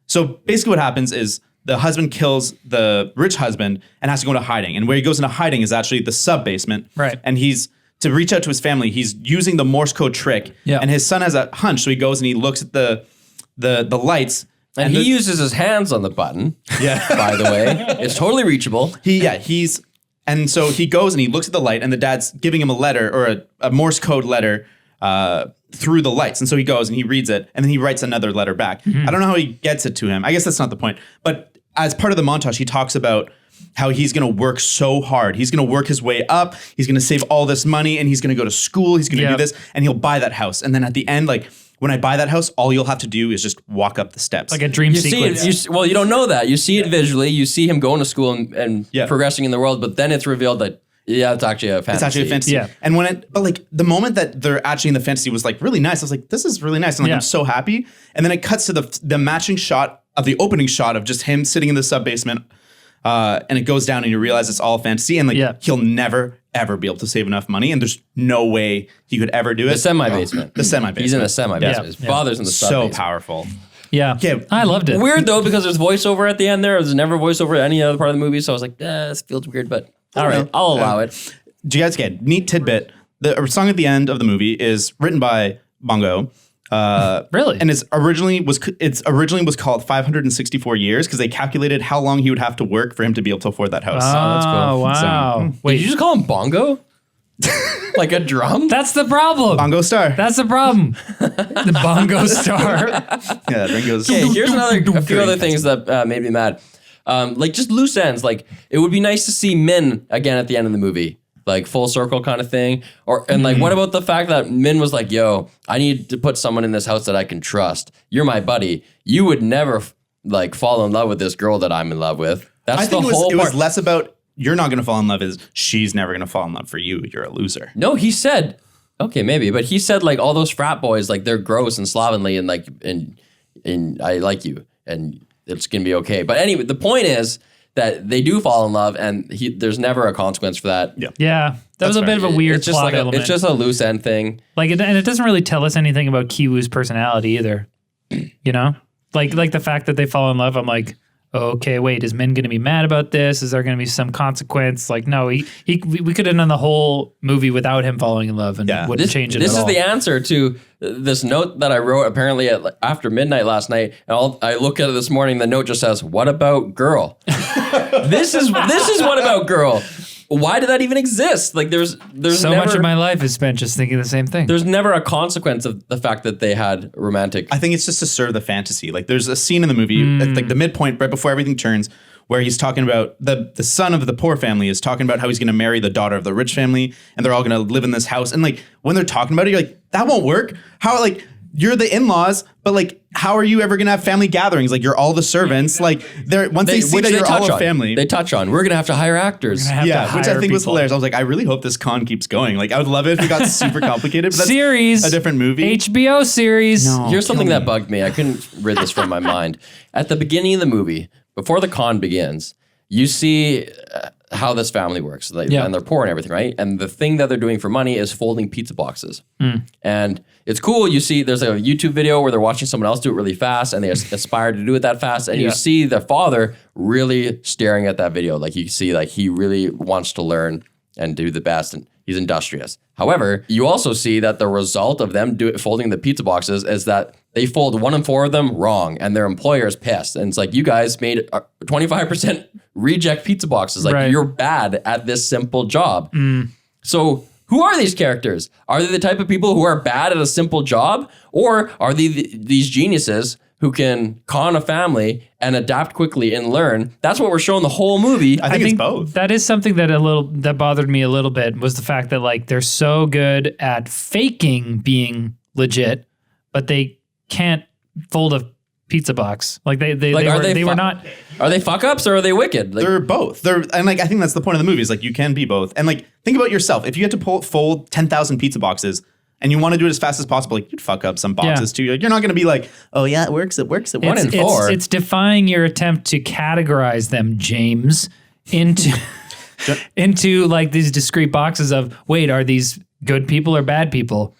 so basically what happens is the husband kills the rich husband and has to go into hiding. And where he goes into hiding is actually the sub basement. Right. And to reach out to his family, he's using the Morse code trick. Yeah. And his son has a hunch. So he goes and he looks at the lights. And he uses his hands on the button. Yeah. By the way, it's totally reachable. And so he goes and he looks at the light, and the dad's giving him a letter, or a Morse code letter through the lights. And so he goes and he reads it, and then he writes another letter back. I don't know how he gets it to him. I guess that's not the point. But as part of the montage, he talks about how he's going to work so hard. He's going to work his way up. He's going to save all this money, and he's going to go to school. He's going to do this, and he'll buy that house. And then at the end, like, when I buy that house, all you'll have to do is just walk up the steps. Like a dream sequence. You don't know that. You see it visually. You see him going to school and progressing in the world, but then it's revealed that Yeah, it's actually a fantasy. It's actually a fantasy. Yeah. And but like the moment that they're actually in the fantasy was like really nice. I was like, this is really nice. And like, I'm so happy. And then it cuts to the matching shot of the opening shot of just him sitting in the sub basement. And it goes down and you realize it's all fantasy. And like, he'll never, ever be able to save enough money. And there's no way he could ever do it. The semi-basement. The semi-basement. He's in the semi-basement. His father's in the sub-basement. So powerful. Yeah. Yeah. I loved it. Weird though, because there's voiceover at the end there. There's never voiceover at any other part of the movie. So I was like, this feels weird, but all right, I'll allow it. Do you guys get neat tidbit? The song at the end of the movie is written by Bongo. Really? And it's originally was called 564 years because they calculated how long he would have to work for him to be able to afford that house. Oh, that's cool. wow. Wait, did you just call him Bongo? Like a drum? That's the problem. Bongo Star. That's the problem. The Bongo Star. Yeah, Ringo's. Okay, here's a few other things that made me mad. Like just loose ends. Like it would be nice to see Min again at the end of the movie, like full circle kind of thing. And like, what about the fact that Min was like, "Yo, I need to put someone in this house that I can trust. You're my buddy. You would never like fall in love with this girl that I'm in love with." That's I think the whole it was part. less about you're not going to fall in love. Is she's never going to fall in love for you. You're a loser. No, he said, okay, maybe, but he said like all those frat boys, like they're gross and slovenly and like and I like you and it's gonna be okay. But anyway, the point is that they do fall in love and there's never a consequence for that. Yeah. That was a bit of a weird It's just plot like element. it's just a loose end thing. Like, and it doesn't really tell us anything about Kiwoo's personality either. You know? Like the fact that they fall in love, I'm like, okay, wait, is Min going to be mad about this? Is there going to be some consequence? Like, no, we could have done the whole movie without him falling in love and wouldn't change it This at is all. the answer to this note that I wrote apparently after midnight last night. And I look at it this morning. The note just says, "What about girl?" This is what about girl. Why did that even exist? Like there's so never, much of my life is spent just thinking the same thing. There's never a consequence of the fact that they had romantic. I think it's just to serve the fantasy. Like there's a scene in the movie at like the midpoint right before everything turns where he's talking about the son of the poor family is talking about how he's going to marry the daughter of the rich family and they're all going to live in this house. And like when they're talking about it, you're like, that won't work. How like you're the in-laws, but like how are you ever going to have family gatherings? Like you're all the servants. Like they see that you're all a family. They touch on we're going to have to hire actors. Yeah, which I think was hilarious. I was like, I really hope this con keeps going. Like I would love it if it got super complicated. But that's series, a different movie. HBO series. No. Here's something that bugged me. I couldn't rid this from my mind. At the beginning of the movie, before the con begins, you see how this family works. And they're poor and everything, right? And the thing that they're doing for money is folding pizza boxes. And it's cool. You see there's a YouTube video where they're watching someone else do it really fast and they aspire to do it that fast. And you see the father really staring at that video. Like you see like he really wants to learn and do the best. And he's industrious. However, you also see that the result of them folding the pizza boxes is that they fold 1 in 4 of them wrong, and their employer is pissed. And it's like, you guys made 25% reject pizza boxes. Like, you're bad at this simple job. So who are these characters? Are they the type of people who are bad at a simple job? Or are they these geniuses who can con a family and adapt quickly and learn? That's what we're showing the whole movie. I think it's both. That is something that bothered me a little bit, was the fact that like they're so good at faking being legit, but they can't fold a pizza box. Like they were not. Are they fuck ups or are they wicked? Like, they're both. And like I think that's the point of the movie is like you can be both. And like think about yourself. If you had to fold 10,000 pizza boxes and you want to do it as fast as possible, like you'd fuck up some boxes too. Like, you're not going to be like, oh yeah, it works. 1 in 4. It's defying your attempt to categorize them, James, into like these discrete boxes of, wait, are these good people or bad people?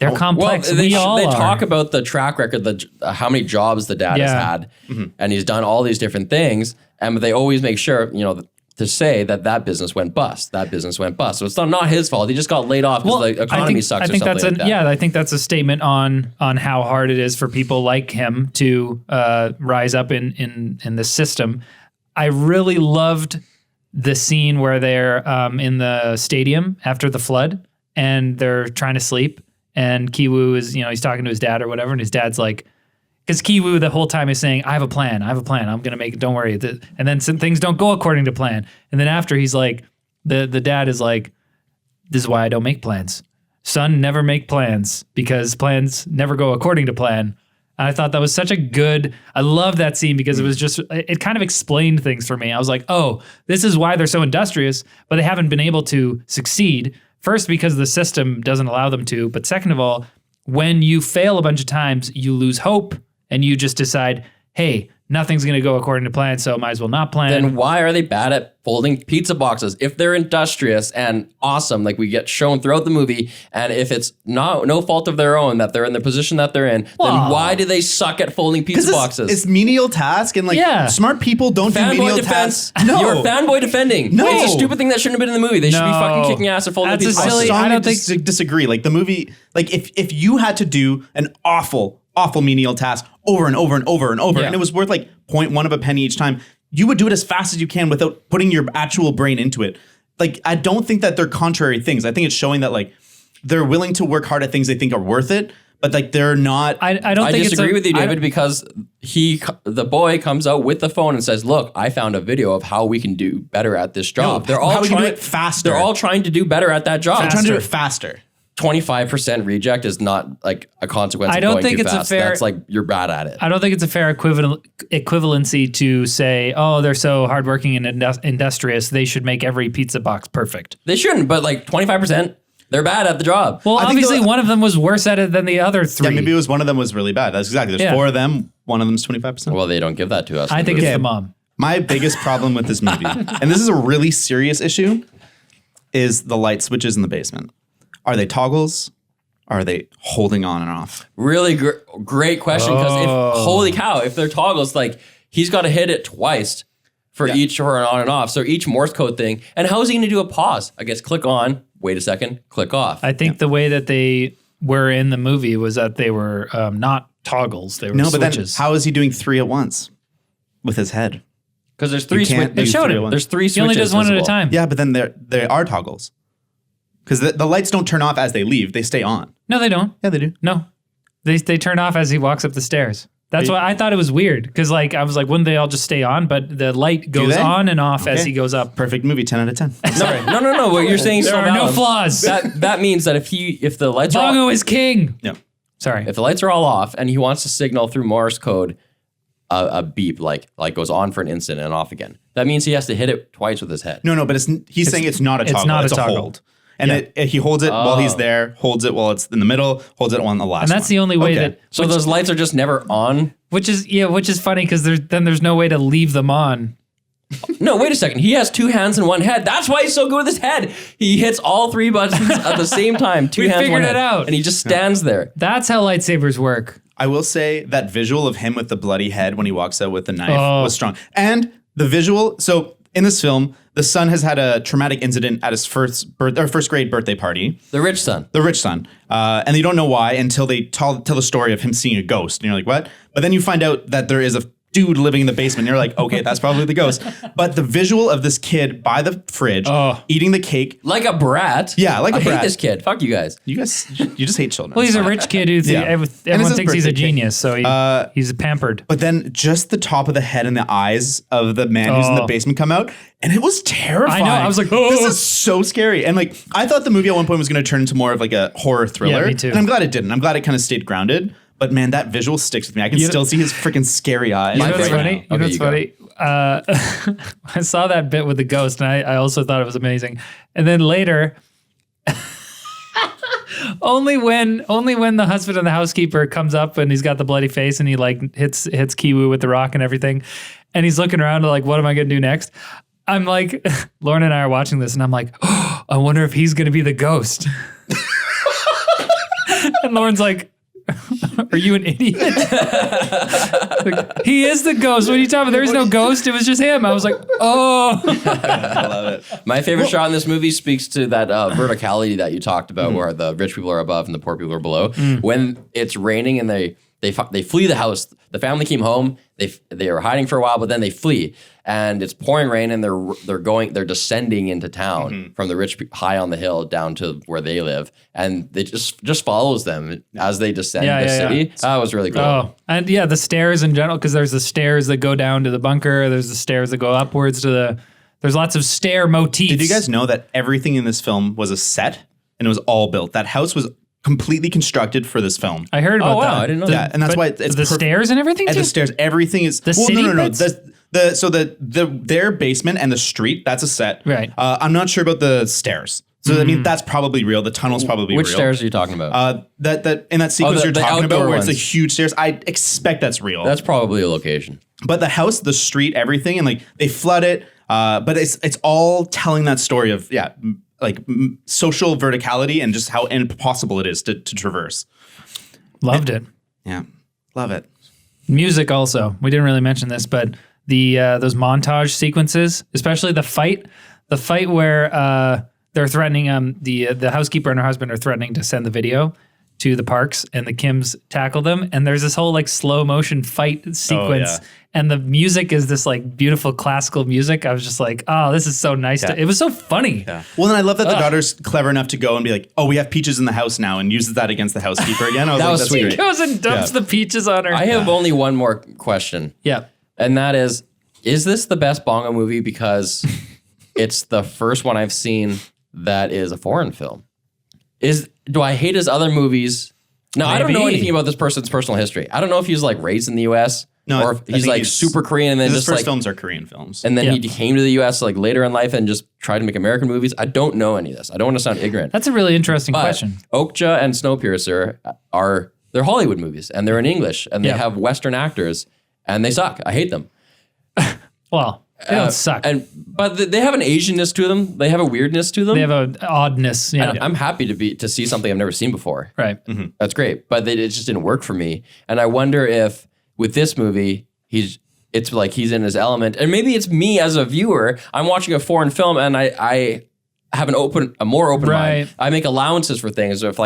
They're complex. Well, they are. talk about the track record, how many jobs the dad has had, and he's done all these different things, and they always make sure, to say that business went bust. That business went bust. So it's not his fault. He just got laid off because the economy sucks. I think or something like that. I think that's a statement on how hard it is for people like him to rise up in the system. I really loved the scene where they're in the stadium after the flood and they're trying to sleep. And Kiwoo is, he's talking to his dad or whatever. And his dad's like, because Kiwoo the whole time is saying, I have a plan. I'm going to make it. Don't worry. And then some things don't go according to plan. And then after he's like, the dad is like, this is why I don't make plans. Son, never make plans because plans never go according to plan. And I thought that was such a good, I love that scene because it was just, it kind of explained things for me. I was like, oh, this is why they're so industrious, but they haven't been able to succeed. First, because the system doesn't allow them to. But second of all, when you fail a bunch of times, you lose hope and you just decide, hey, nothing's going to go according to plan, so might as well not plan. Then why are they bad at folding pizza boxes? If they're industrious and awesome, like we get shown throughout the movie, and if it's no fault of their own that they're in the position that they're in, then why do they suck at folding pizza boxes? It's menial task, and like smart people don't do menial tasks. No, you're fanboy defending. No, it's a stupid thing that shouldn't have been in the movie. They should be fucking kicking ass at folding pizza boxes. I don't disagree. Like the movie, like if you had to do an awful menial task over and over and over and over, and it was worth like 0.1 of a penny each time, you would do it as fast as you can without putting your actual brain into it. Like, I don't think that they're contrary things. I think it's showing that like they're willing to work hard at things they think are worth it, but like they're not. I disagree with you, David, because the boy comes out with the phone and says, "Look, I found a video of how we can do better at this job." They're all trying to do it faster. They're all trying to do better at that job. They're trying to do it faster. 25% reject is not like a consequence. I don't of going think too it's fast. a fair. That's like you're bad at it. I don't think it's a fair equivalency to say, oh, they're so hardworking and industrious, they should make every pizza box perfect. They shouldn't, but like 25%, they're bad at the job. Well, obviously one of them was worse at it than the other three. Yeah, maybe it was one of them was really bad. That's exactly. There's 4 of them. One of them's 25%. Well, they don't give that to us. I think it's the mom. My biggest problem with this movie, and this is a really serious issue, is the light switches in the basement. Are they toggles? Are they holding on and off? Really great question, because holy cow, if they're toggles, like he's got to hit it twice for each for an on and off. So each Morse code thing. And how is he going to do a pause? I guess click on, wait a second, click off. I think the way that they were in the movie was that they were not toggles. They were switches. But then how is he doing 3 at once with his head? Because there's 3 switches. They showed him. There's 3 switches. He only does one at a time. Yeah, but then they are toggles. Because the lights don't turn off as they leave. They stay on. No, they don't. Yeah, they do. No. They turn off as he walks up the stairs. That's why I thought it was weird. Because like I was like, wouldn't they all just stay on? But the light goes on and off as he goes up. Perfect movie, 10 out of 10. Sorry. No. What you're saying is there are no flaws. That means that if the lights Bongo are all, is king. Yeah. Sorry. If the lights are all off and he wants to signal through Morse code a beep, like goes on for an instant and off again, that means he has to hit it twice with his head. No, but he's saying it's not a toggle. It's not a toggle. Hold. And he holds it while he's there, holds it while it's in the middle, holds it on the last one. And that's the only way that... So those lights are just never on? Which is funny because there's no way to leave them on. No, wait a second. He has 2 hands and 1 head. That's why he's so good with his head. He hits all 3 buttons at the same time. 2 hands, 1 head. We figured it out. And he just stands there. That's how lightsabers work. I will say that visual of him with the bloody head when he walks out with the knife was strong. And the visual... So in this film... The son has had a traumatic incident at his first grade birthday party. The rich son. And you don't know why until they tell the story of him seeing a ghost. And you're like, what? But then you find out that there is a dude living in the basement. And you're like, okay, that's probably the ghost. But the visual of this kid by the fridge, eating the cake. Like a brat. Yeah, like a brat. I hate this kid. Fuck you guys. You just hate children. Well, he's a rich kid who everyone thinks he's a genius. So he's pampered. But then just the top of the head and the eyes of the man who's in the basement come out. And it was terrifying. I know. I was like, this is so scary. And like, I thought the movie at one point was going to turn into more of like a horror thriller. Yeah, me too. And I'm glad it didn't. I'm glad it kind of stayed grounded. But man, that visual sticks with me. I can still see his freaking scary eyes. You know what's funny? I saw that bit with the ghost, and I also thought it was amazing. And then later, only when the husband and the housekeeper comes up and he's got the bloody face and he like hits Kiwoo with the rock and everything, and he's looking around like, what am I gonna do next? I'm like, Lauren and I are watching this, and I'm like, oh, I wonder if he's gonna be the ghost. And Lauren's like, are you an idiot? Like, he is the ghost. What are you talking about? There is no ghost. It was just him. I was like, oh. I love it. My favorite shot in this movie speaks to that verticality that you talked about, where the rich people are above and the poor people are below. When it's raining and they flee the house. The family came home. They were hiding for a while, but then they flee, and it's pouring rain, and they're descending into town from the rich high on the hill down to where they live, and they just follows them as they descend the city. Yeah. That was really cool. Oh, and the stairs in general, because there's the stairs that go down to the bunker. There's the stairs that go upwards to the. There's lots of stair motifs. Did you guys know that everything in this film was a set and it was all built? That house was completely constructed for this film. I heard about that. I didn't know that. Yeah, and that's But why it's the stairs and everything and too? the stairs, everything is The city no. bits? Their basement and the street, that's a set. Right. I'm not sure about the stairs. So I mean, that's probably real. The tunnel's probably Which real. stairs are you talking about? That in that sequence you're the talking about, outdoor where it's the ones. huge stairs. I expect that's real. That's probably a location. But the house, the street, everything, and like they flood it. But it's all telling that story of social verticality and just how impossible it is to traverse. Loved it. Yeah, love it. Music also. We didn't really mention this, but the those montage sequences, especially the fight where they're threatening the housekeeper and her husband are threatening to send the video to the parks, and the Kims tackle them, and there's this whole like slow motion fight sequence, and the music is this like beautiful classical music. I was just like, oh, this is so nice. It was so funny. Yeah. Well, then I love that the daughter's clever enough to go and be like, oh, we have peaches in the house now, and uses that against the housekeeper again. I was That like, was that's sweet. great. He goes and dumps the peaches on her. I have only one more question, yeah. and that is this the best Bongo movie because it's the first one I've seen that is a foreign film? Do I hate his other movies? No, I don't know Maybe. anything about this person's personal history. I don't know if he was like raised in the U.S. No, or I if he's think like super Korean and then his just first like films are Korean films. and then Yeah. he came to the U.S. like later in life and just tried to make American movies. I don't know any of this. I don't want to sound ignorant. That's a really interesting But question. Okja and Snowpiercer they're Hollywood movies and they're in English and they Yeah. have Western actors and they suck. I hate them. Well, they don't suck. But they have an Asianness to them. They have a weirdness to them. They have an oddness. Yeah. And I'm happy to see something I've never seen before. Right. That's great. But it just didn't work for me. And I wonder if with this movie, it's like he's in his element. And maybe it's me as a viewer. I'm watching a foreign film and I have a more open Right. mind. I make allowances for things. If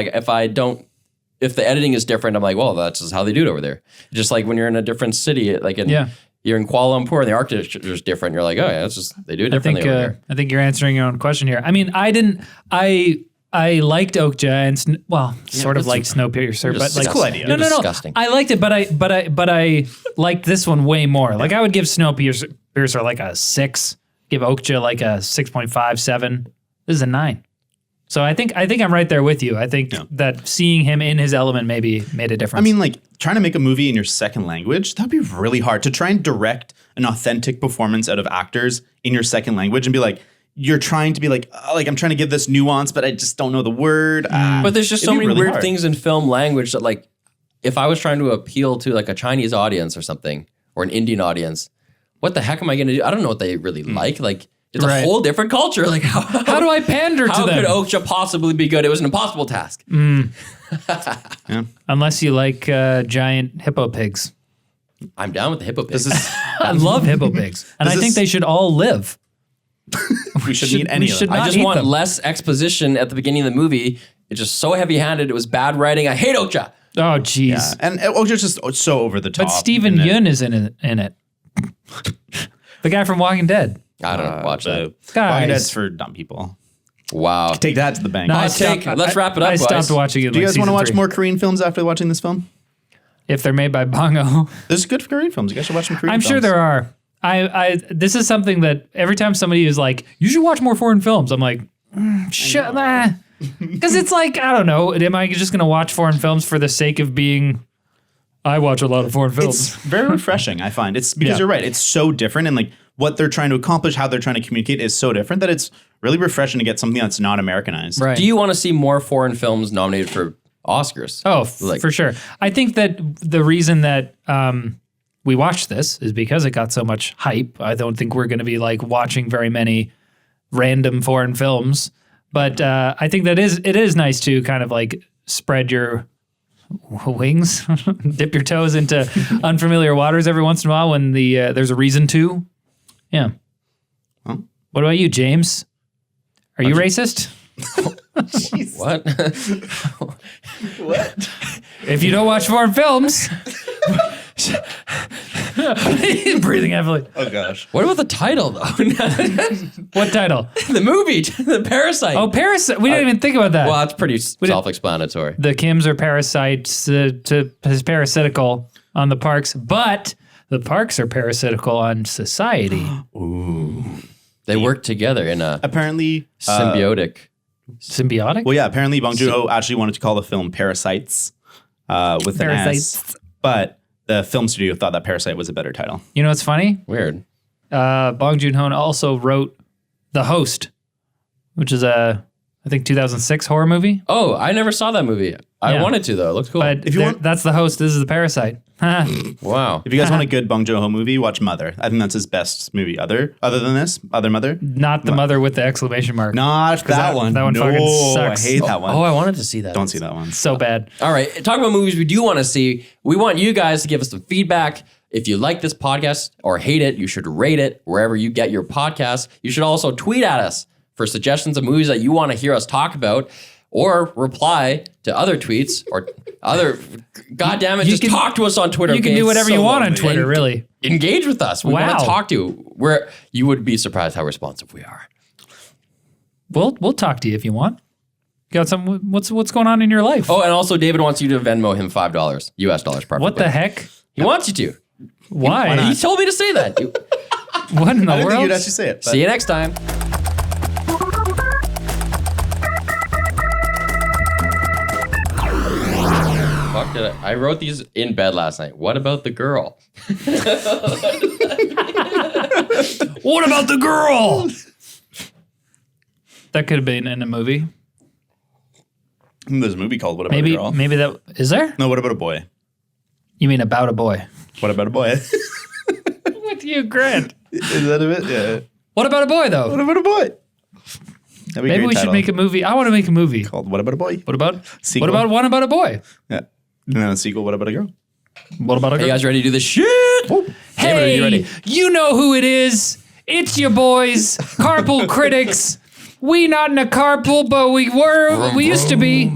the editing is different, I'm like, well, that's just how they do it over there. Just like when you're in a different city, like you're in Kuala Lumpur and the architecture is different. You're like, oh yeah, it's just they do it differently over here. I think you're answering your own question here. I mean, I liked Okja and sort of liked Snowpiercer, but like cool idea. No. Disgusting. I liked it, but I liked this one way more. Like I would give Snowpiercer like a 6, give Okja like a 6.5, 7. This is a 9. So I think I'm right there with you. I think that seeing him in his element maybe made a difference. I mean, like trying to make a movie in your second language, that'd be really hard to try and direct an authentic performance out of actors in your second language and be like, you're trying to be like I'm trying to give this nuance, but I just don't know the word. But there's just so it'd be many really weird hard. things in film language that like, if I was trying to appeal to like a Chinese audience or something, or an Indian audience, what the heck am I going to do? I don't know what they really like. Like, it's Right. a whole different culture. Like, how do I pander to How them? could Okja possibly be good? It was an impossible task. Unless you like giant hippo pigs. I'm down with the hippo pigs. I love hippo pigs, and I think they should all live. We should need any we of should them. not I just eat want them. less exposition at the beginning of the movie. It's just so heavy-handed. It was bad writing. I hate Okja. Oh, jeez. Yeah. And Okja's just so over the top. But Steven Yeun is in it. The guy from Walking Dead. I don't watch that. Guys. Walking Dead's for dumb people. Wow. Take that to the bank. No, I Hot take. stopped- Let's wrap it up, I stopped boys. watching it. Do you guys want to watch more Korean films after watching this film? If they're made by Bongo. There's good Korean films. You guys should watch some Korean I'm films. sure there are. This is something that every time somebody is like, you should watch more foreign films, I'm like, shut that. Because it's like, I don't know, am I just going to watch foreign films for the sake of being, I watch a lot of foreign films. It's very refreshing, I find. It's because Yeah. you're right. It's so different, and like what they're trying to accomplish, how they're trying to communicate is so different that it's really refreshing to get something that's not Americanized. Right. Do you want to see more foreign films nominated for Oscars? Oh, Like- for sure. I think that the reason that we watched this is because it got so much hype. I don't think we're going to be like watching very many random foreign films, but I think that it is nice to kind of like spread your wings, dip your toes into unfamiliar waters every once in a while when there's a reason to. Yeah. Well. What about you, James? Are you racist? What? What? If you don't watch foreign films. He's breathing heavily. Oh gosh. What about the title, though? What title? The movie, The Parasite. Oh, Parasite. We didn't even think about that. Well, that's pretty self-explanatory. The Kims are parasites is parasitical on the parks, but the parks are parasitical on society. They work together in a Apparently, symbiotic Symbiotic? Well, yeah, apparently Bong Joon-ho actually wanted to call the film Parasites with an S, but the film studio thought that Parasite was a better title. You know what's funny? Weird. Bong Joon-ho also wrote The Host, which is a, I think, 2006 horror movie. Oh, I never saw that movie. I Yeah. wanted to, though. It looks cool. But If you want- that's The Host. This is The Parasite. Wow. If you guys want a good Bong Joon-ho movie, watch Mother. I think that's his best movie. Other than this, Other Mother? Not the mother with the exclamation mark. Not that one. that one no, fucking sucks. I hate that one. Oh, I wanted to see that. Don't see that one. So bad. All right. Talk about movies we do want to see. We want you guys to give us some feedback. If you like this podcast or hate it, you should rate it wherever you get your podcasts. You should also tweet at us for suggestions of movies that you want to hear us talk about, or reply to other tweets or other. God damn it! Just talk to us on Twitter. You can okay? do It's whatever so you want on lonely. Twitter, And really. engage with us. We want Wow. to talk to you. You would be surprised how responsive we are. We'll talk to you if you want. Got some? What's going on in your life? Oh, and also David wants you to Venmo him $5, US dollars, preferably. What the heck? He wants you to. Why? He told me to say that. What in the I didn't think world? you'd actually say it. See you next time. Fuck did I wrote these in bed last night. What about the girl? What about the girl? That could have been in a movie. There's a movie called What About a Girl? Maybe that is there? No, What About a Boy? You mean About a Boy? What About a Boy? With you, Grant. Is that a bit? Yeah. What about a boy though? What About a Boy? That'd be a Maybe great we should title. make a movie. I want to make a movie. called What About a Boy? What about Sequel. What about one about a boy? Yeah. And then a sequel, What About a Girl? What about a Hey, girl? you guys ready to do this shit? David, are you ready? You know who it is. It's your boys, Carpool Critics. We not in a carpool, but we used to be.